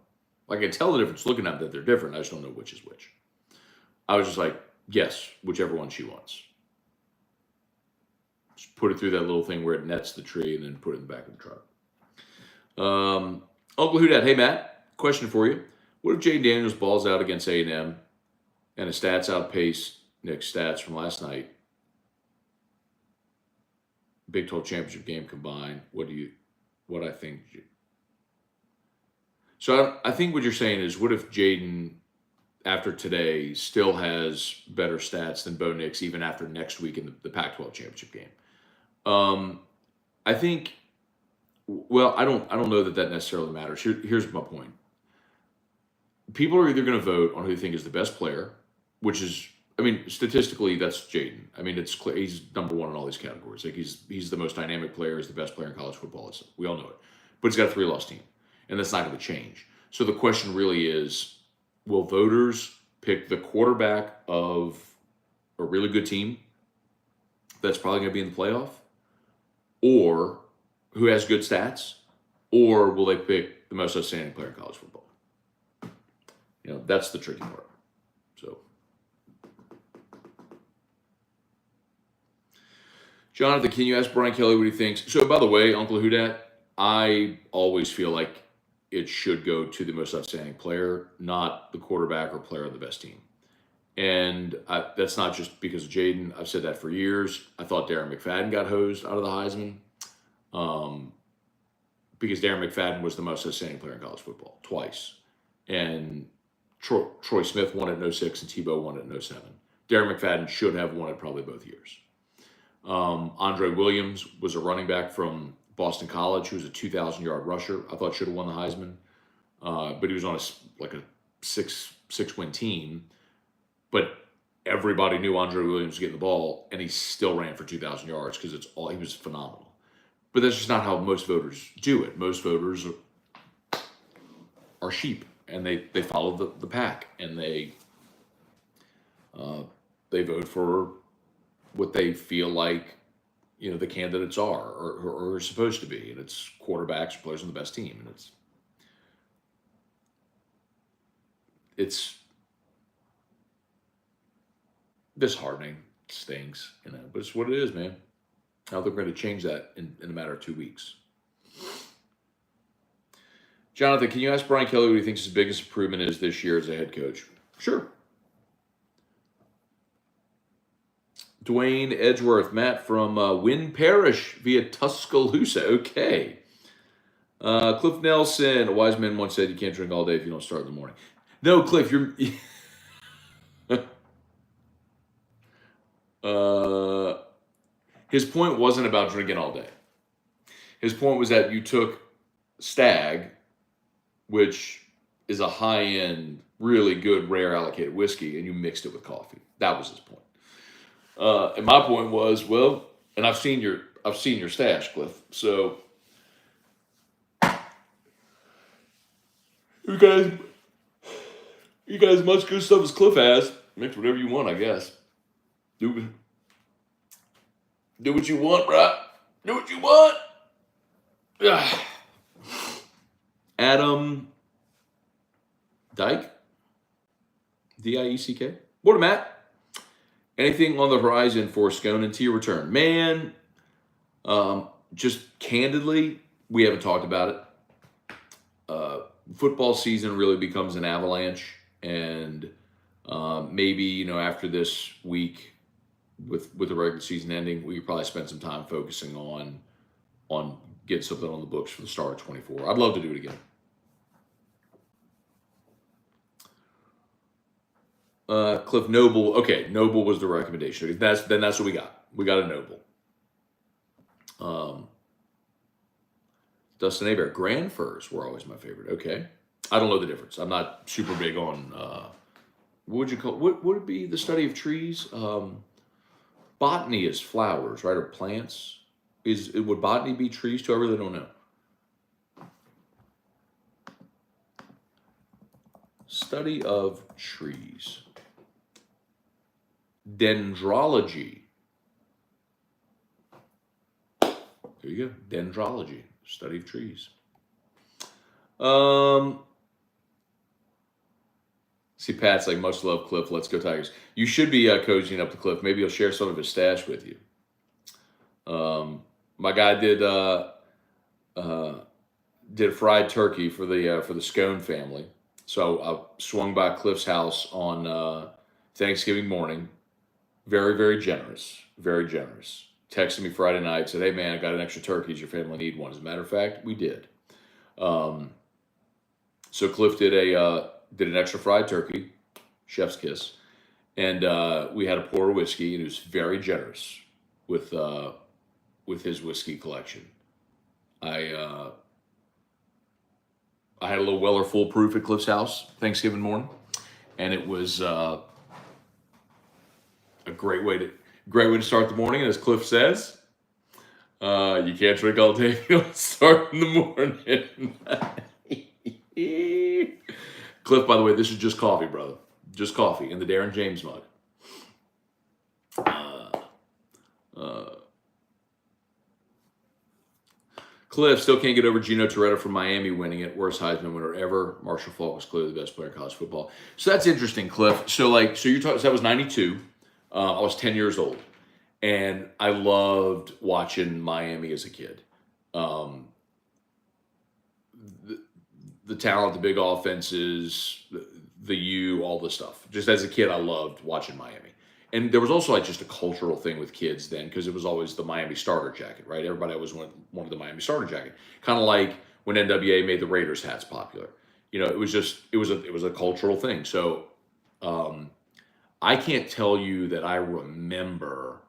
I can tell the difference looking at them that they're different. I just don't know which is which. I was just like, yes, whichever one she wants. Just put it through that little thing where it nets the tree and then put it in the back of the truck. Uncle Who Dat, hey Matt, question for you. What if Jayden Daniels balls out against A&M and his stats outpace Nick's stats from last night? Big 12 championship game combined. What I think? So I think what you're saying is, what if Jayden, after today, still has better stats than Bo Nix even after next week in the Pac-12 championship game? I think. Well, I don't know that necessarily matters. Here's my point. People are either going to vote on who they think is the best player, which is, I mean, statistically, that's Jayden. I mean, it's clear he's number one in all these categories. Like he's the most dynamic player. He's the best player in college football. We all know it. But he's got a 3-loss team, and that's not going to change. So the question really is, will voters pick the quarterback of a really good team that's probably going to be in the playoff, or who has good stats, or will they pick the most outstanding player in college football? That's the tricky part. So, Jonathan, can you ask Brian Kelly what he thinks? So, by the way, Uncle Who Dat, I always feel like it should go to the most outstanding player, not the quarterback or player of the best team. And that's not just because of Jayden. I've said that for years. I thought Darren McFadden got hosed out of the Heisman because Darren McFadden was the most outstanding player in college football twice. And Troy Smith won it in 06 and Tebow won it in 07. Darren McFadden should have won it probably both years. Andre Williams was a running back from Boston College who was a 2,000-yard rusher. I thought should have won the Heisman. But he was on a six-win team. But everybody knew Andre Williams was getting the ball, and he still ran for 2,000 yards because he was phenomenal. But that's just not how most voters do it. Most voters are sheep, and they follow the pack, and they vote for what they feel like the candidates are or are supposed to be, and it's quarterbacks, players on the best team, and it's disheartening. It stings, but it's what it is, man. How they're going to change that in a matter of 2 weeks. Jonathan, can you ask Brian Kelly what he thinks his biggest improvement is this year as a head coach? Sure. Dwayne Edgeworth, Matt from Wynn Parish via Tuscaloosa. Okay. Cliff Nelson, a wise man once said you can't drink all day if you don't start in the morning. No, Cliff, you're. His point wasn't about drinking all day. His point was that you took Stag, which is a high-end, really good, rare allocated whiskey, and you mixed it with coffee. That was his point. And my point was, well, and I've seen your stash, Cliff. So you guys as much good stuff as Cliff has. Mix whatever you want, I guess. Do what you want, right? Do what you want. Ugh. Adam Dyke, D-I-E-C-K. Morning, Matt. Anything on the horizon for Scone and T return? Man, just candidly, we haven't talked about it. Football season really becomes an avalanche, and maybe after this week, with the regular season ending, we could probably spend some time focusing on getting something on the books for the start of 24. I'd love to do it again. Cliff Noble. Okay, Noble was the recommendation. That's what we got. We got a Noble. Dustin Aber. Grand Furs were always my favorite. Okay, I don't know the difference. I'm not super big on what would you call? What would it be? The study of trees. Botany is flowers, right, or plants. Would botany be trees too? I really don't know. Study of trees. Dendrology. There you go. Dendrology. Study of trees. See, Pat's like, much love, Cliff. Let's go Tigers. You should be cozying up to Cliff. Maybe he'll share some of his stash with you. My guy did fried turkey for the Scone family. So I swung by Cliff's house on Thanksgiving morning. Very, very generous. Very generous. Texted me Friday night, said, hey, man, I got an extra turkey. Does your family need one? As a matter of fact, we did. So Cliff did an extra fried turkey, chef's kiss. And we had a pour of whiskey, and he was very generous with his whiskey collection. I had a little Weller Full Proof at Cliff's house Thanksgiving morning, and it was a great way to start the morning. And as Cliff says, you can't drink all day if you don't start in the morning. Cliff, by the way, this is just coffee, brother. Just coffee in the Darren James mug. Cliff still can't get over Gino Torretta from Miami winning it. Worst Heisman winner ever. Marshall Faulk was clearly the best player in college football. So that's interesting, Cliff. So you're talking. So that was '92. I was 10 years old, and I loved watching Miami as a kid. The talent, the big offenses, the U, all the stuff. Just as a kid, I loved watching Miami. And there was also just a cultural thing with kids then, because it was always the Miami starter jacket, right? Everybody always wanted the Miami starter jacket. Kind of like when NWA made the Raiders hats popular. It was a cultural thing. So I can't tell you that I remember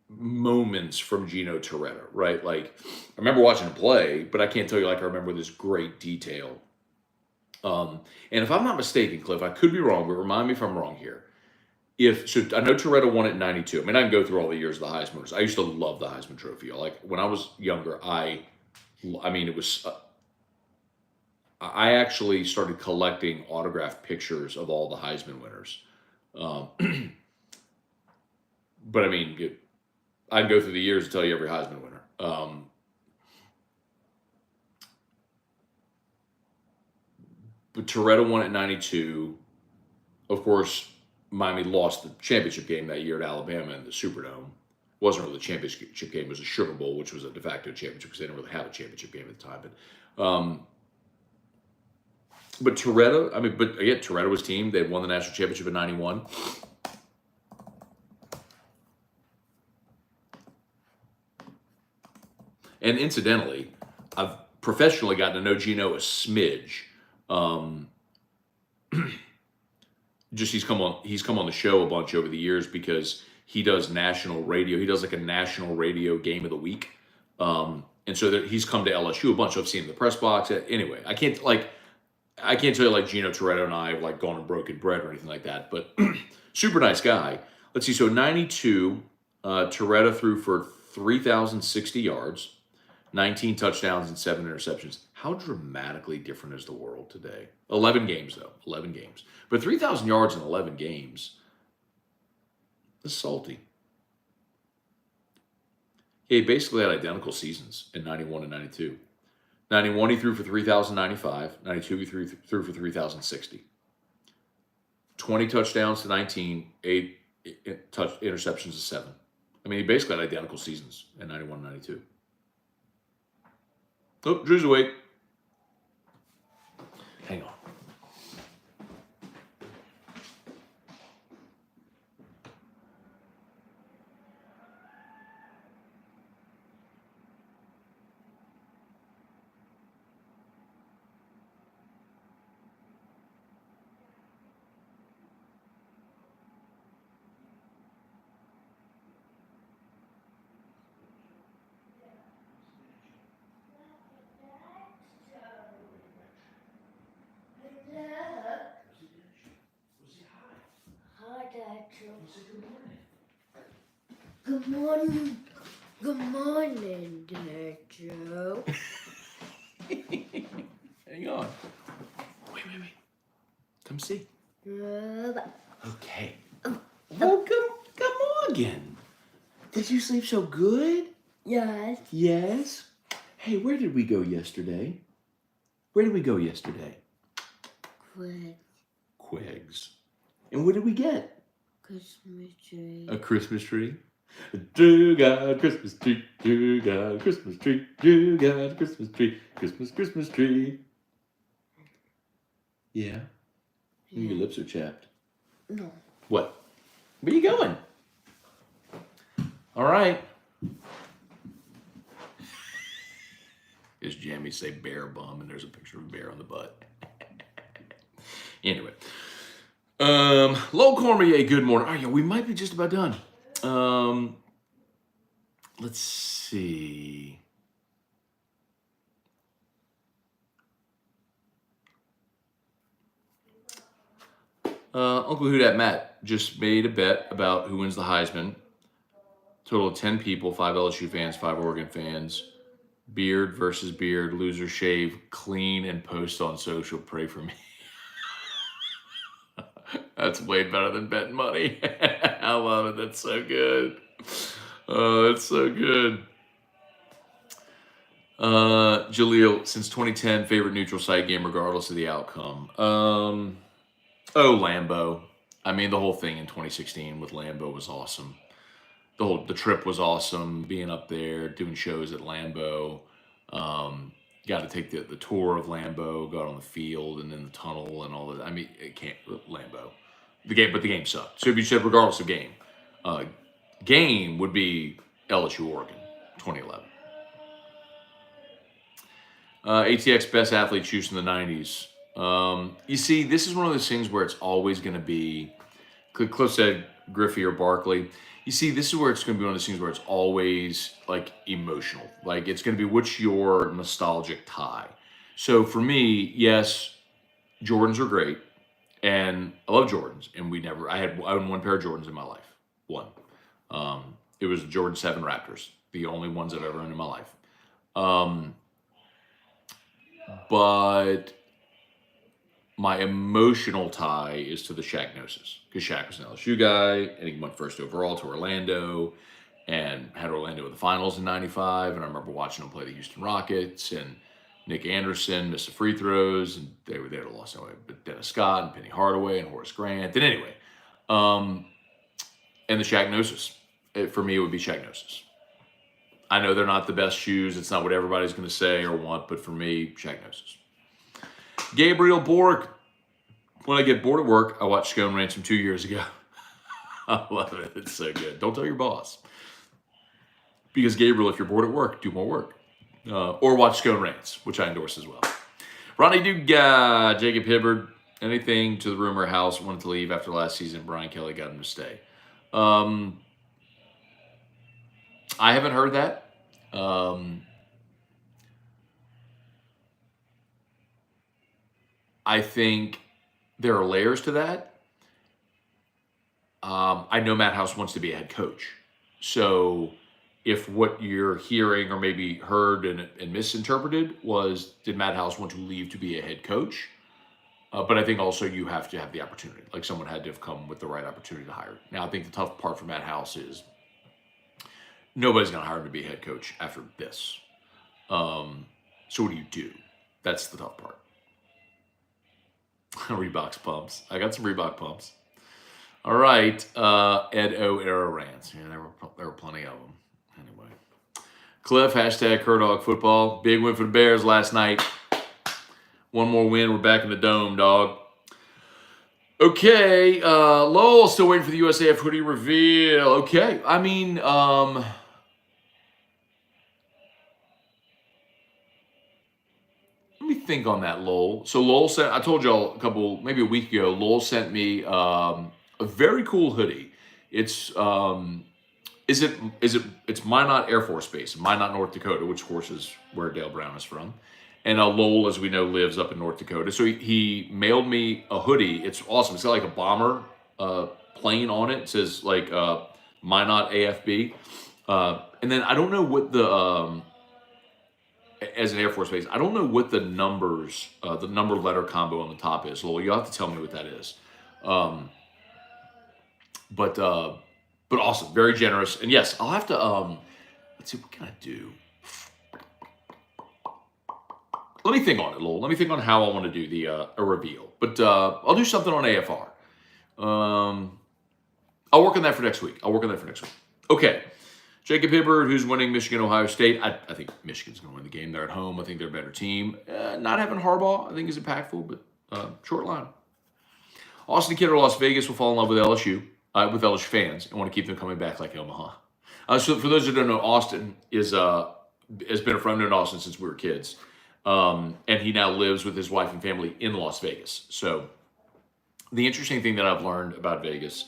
moments from Gino Torretta, right? I remember watching him play, but I can't tell you I remember this great detail. And if I'm not mistaken, Cliff, I could be wrong, but remind me if I'm wrong here. I know Torretta won it in '92. I mean, I can go through all the years of the Heisman winners. I used to love the Heisman Trophy. When I was younger, I mean, it was. I actually started collecting autographed pictures of all the Heisman winners. But I mean, I'd go through the years to tell you every Heisman winner. But Torretta won at '92. Of course, Miami lost the championship game that year at Alabama in the Superdome. It wasn't really the championship game. It was a Sugar Bowl, which was a de facto championship because they didn't really have a championship game at the time. But But Torretta, I mean, but again, Torretta was team. They had won the national championship in '91. And incidentally, I've professionally gotten to know Gino a smidge. Um, just he's come on the show a bunch over the years because he does national radio. He does like a national radio game of the week. And so that he's come to LSU a bunch. I've seen him in the press box. Anyway, I can't tell you like Gino Torretta and I have like gone and broken bread or anything like that, but super nice guy. Let's see. So 92, Torretta threw for 3,060 yards, 19 touchdowns and 7 interceptions. How dramatically different is the world today? 11 games though, 11 games. But 3,000 yards in 11 games, that's salty. He basically had identical seasons in 91 and 92. 91, he threw for 3,095. 92, he threw for 3,060. 20 touchdowns to 19, 8 interceptions to 7. I mean, he basically had identical seasons in 91 and 92. Oh, Drew's awake. Hang on. Good morning. Good morning, Dad Joe. Hang on. Wait. Come see. Okay. Oh, come on again. Did you sleep so good? Yes. Yes. Hey, where did we go yesterday? Quegs. And what did we get? Christmas tree. A Christmas tree. Drew got a Christmas tree. Drew got a Christmas tree. Drew got a Christmas tree. Christmas tree. Yeah. Your lips are chapped. No. What? Where are you going? All right. Is Jamie say bear bum, and there's a picture of a bear on the butt. Anyway. Lowell Cormier, good morning. Oh, yeah, we might be just about done. Let's see. Uncle Who Dat Matt just made a bet about who wins the Heisman. Total of 10 people, 5 LSU fans, 5 Oregon fans. Beard versus beard, loser shave, clean and post on social. Pray for me. That's way better than betting money. I love it. That's so good. Oh, that's so good. Jaleel, since 2010, favorite neutral site game regardless of the outcome. Lambeau. I mean, the whole thing in 2016 with Lambeau was awesome. The trip was awesome. Being up there, doing shows at Lambeau. Got to take the tour of Lambeau, got on the field and then the tunnel and all that. I mean, it can't Lambeau. The game sucked. So if you said regardless of game, game would be LSU Oregon, 2011. ATX best athlete choose in the 90s. You see, this is one of those things where it's always going to be. Cliff said Griffey or Barkley. You see, this is where it's going to be one of those things where it's always like emotional. Like it's going to be what's your nostalgic tie. So for me, yes, Jordans are great, and I love Jordans. And I owned one pair of Jordans in my life. One. It was Jordan 7 Raptors, the only ones I've ever owned in my life. But my emotional tie is to the Shaqnosis, because Shaq was an LSU guy, and he went first overall to Orlando, and had Orlando in the finals in '95. And I remember watching him play the Houston Rockets, and Nick Anderson missed the free throws, and they would have lost anyway. But Dennis Scott and Penny Hardaway and Horace Grant. And anyway, and the Shaqnosis, for me, it would be Shaqnosis. I know they're not the best shoes. It's not what everybody's going to say or want, but for me, Shaqnosis. Gabriel Bork. When I get bored at work, I watch Scone Ranch from 2 years ago. I love it. It's so good. Don't tell your boss. Because Gabriel, if you're bored at work, do more work. Or watch Scone Ranch, which I endorse as well. Ronnie Duga, Jacob Hibbard, anything to the rumor house wanted to leave after last season. Brian Kelly got him to stay. I haven't heard that. I think there are layers to that. I know Matt House wants to be a head coach. So if what you're hearing or maybe heard and misinterpreted was, did Matt House want to leave to be a head coach? But I think also you have to have the opportunity. Like someone had to have come with the right opportunity to hire. Now, I think the tough part for Matt House is nobody's going to hire him to be a head coach after this. So what do? That's the tough part. Reebok's pumps. I got some Reebok pumps. All right. Ed O. Era rants. Yeah, there were plenty of them. Anyway. Cliff, hashtag Curdog football. Big win for the Bears last night. One more win. We're back in the dome, dog. Okay. Lowell, still waiting for the USAF hoodie reveal. Okay. I mean, let me think on that, Lowell. So Lowell sent, I told y'all maybe a week ago, Lowell sent me a very cool hoodie. It's it's Minot Air Force Base, Minot, North Dakota, which of course is where Dale Brown is from. And Lowell, as we know, lives up in North Dakota. So he mailed me a hoodie. It's awesome. It's got like a bomber plane on it. It says like Minot AFB. And then I don't know what the as an Air Force base, I don't know what the numbers, the number letter combo on the top is. Lowell, you'll have to tell me what that is. But awesome, very generous. And yes, I'll have to, let's see, what can I do? Let me think on it, Lowell. Let me think on how I want to do the a reveal. But I'll do something on AFR. I'll work on that for next week. Okay. Jacob Hibbard, who's winning Michigan, Ohio State. I think Michigan's going to win the game. They're at home. I think they're a better team. Not having Harbaugh, I think, is impactful, but short line. Austin Kidder, Las Vegas will fall in love with LSU, with LSU fans, and want to keep them coming back like Omaha. So for those who don't know, Austin has been a friend of Austin since we were kids. And he now lives with his wife and family in Las Vegas. So the interesting thing that I've learned about Vegas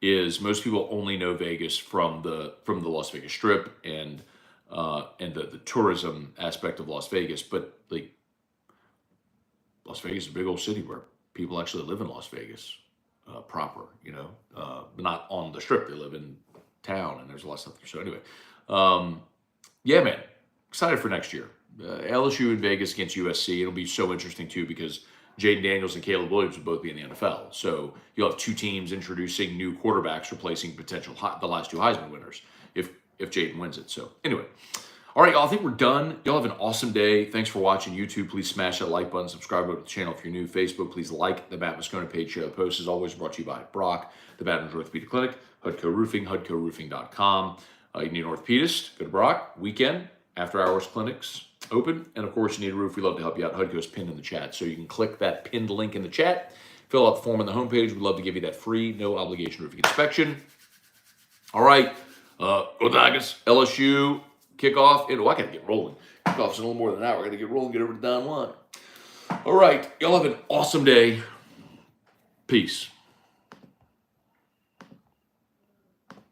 is most people only know Vegas from the Las Vegas Strip and the tourism aspect of Las Vegas. But like Las Vegas is a big old city where people actually live in Las Vegas proper, but not on the Strip. They live in town, and there's a lot of stuff there. So anyway, yeah, man, excited for next year. LSU in Vegas against USC. It'll be so interesting too because Jayden Daniels and Caleb Williams will both be in the NFL. So you'll have two teams introducing new quarterbacks, replacing the last two Heisman winners if Jayden wins it. So anyway, all right, y'all, I think we're done. Y'all have an awesome day. Thanks for watching. YouTube, please smash that like button. Subscribe to the channel if you're new. Facebook, please like the Matt Moscona page. Share the post. As always, brought to you by Brock, the Baton Rouge Orthopedic Clinic, Hudco Roofing, HudcoRoofing.com. You need an orthopedist, go to Brock. Weekend, after hours clinics open. And of course, you need a roof. We love to help you out. Hudco's pinned in the chat. So you can click that pinned link in the chat, fill out the form on the homepage. We'd love to give you that free, no obligation roofing inspection. All right. Go Tigers. LSU kickoff. I got to get rolling. Kickoff's in a little more than an hour. I got to get rolling, get over to Don Juan. All right. Y'all have an awesome day. Peace.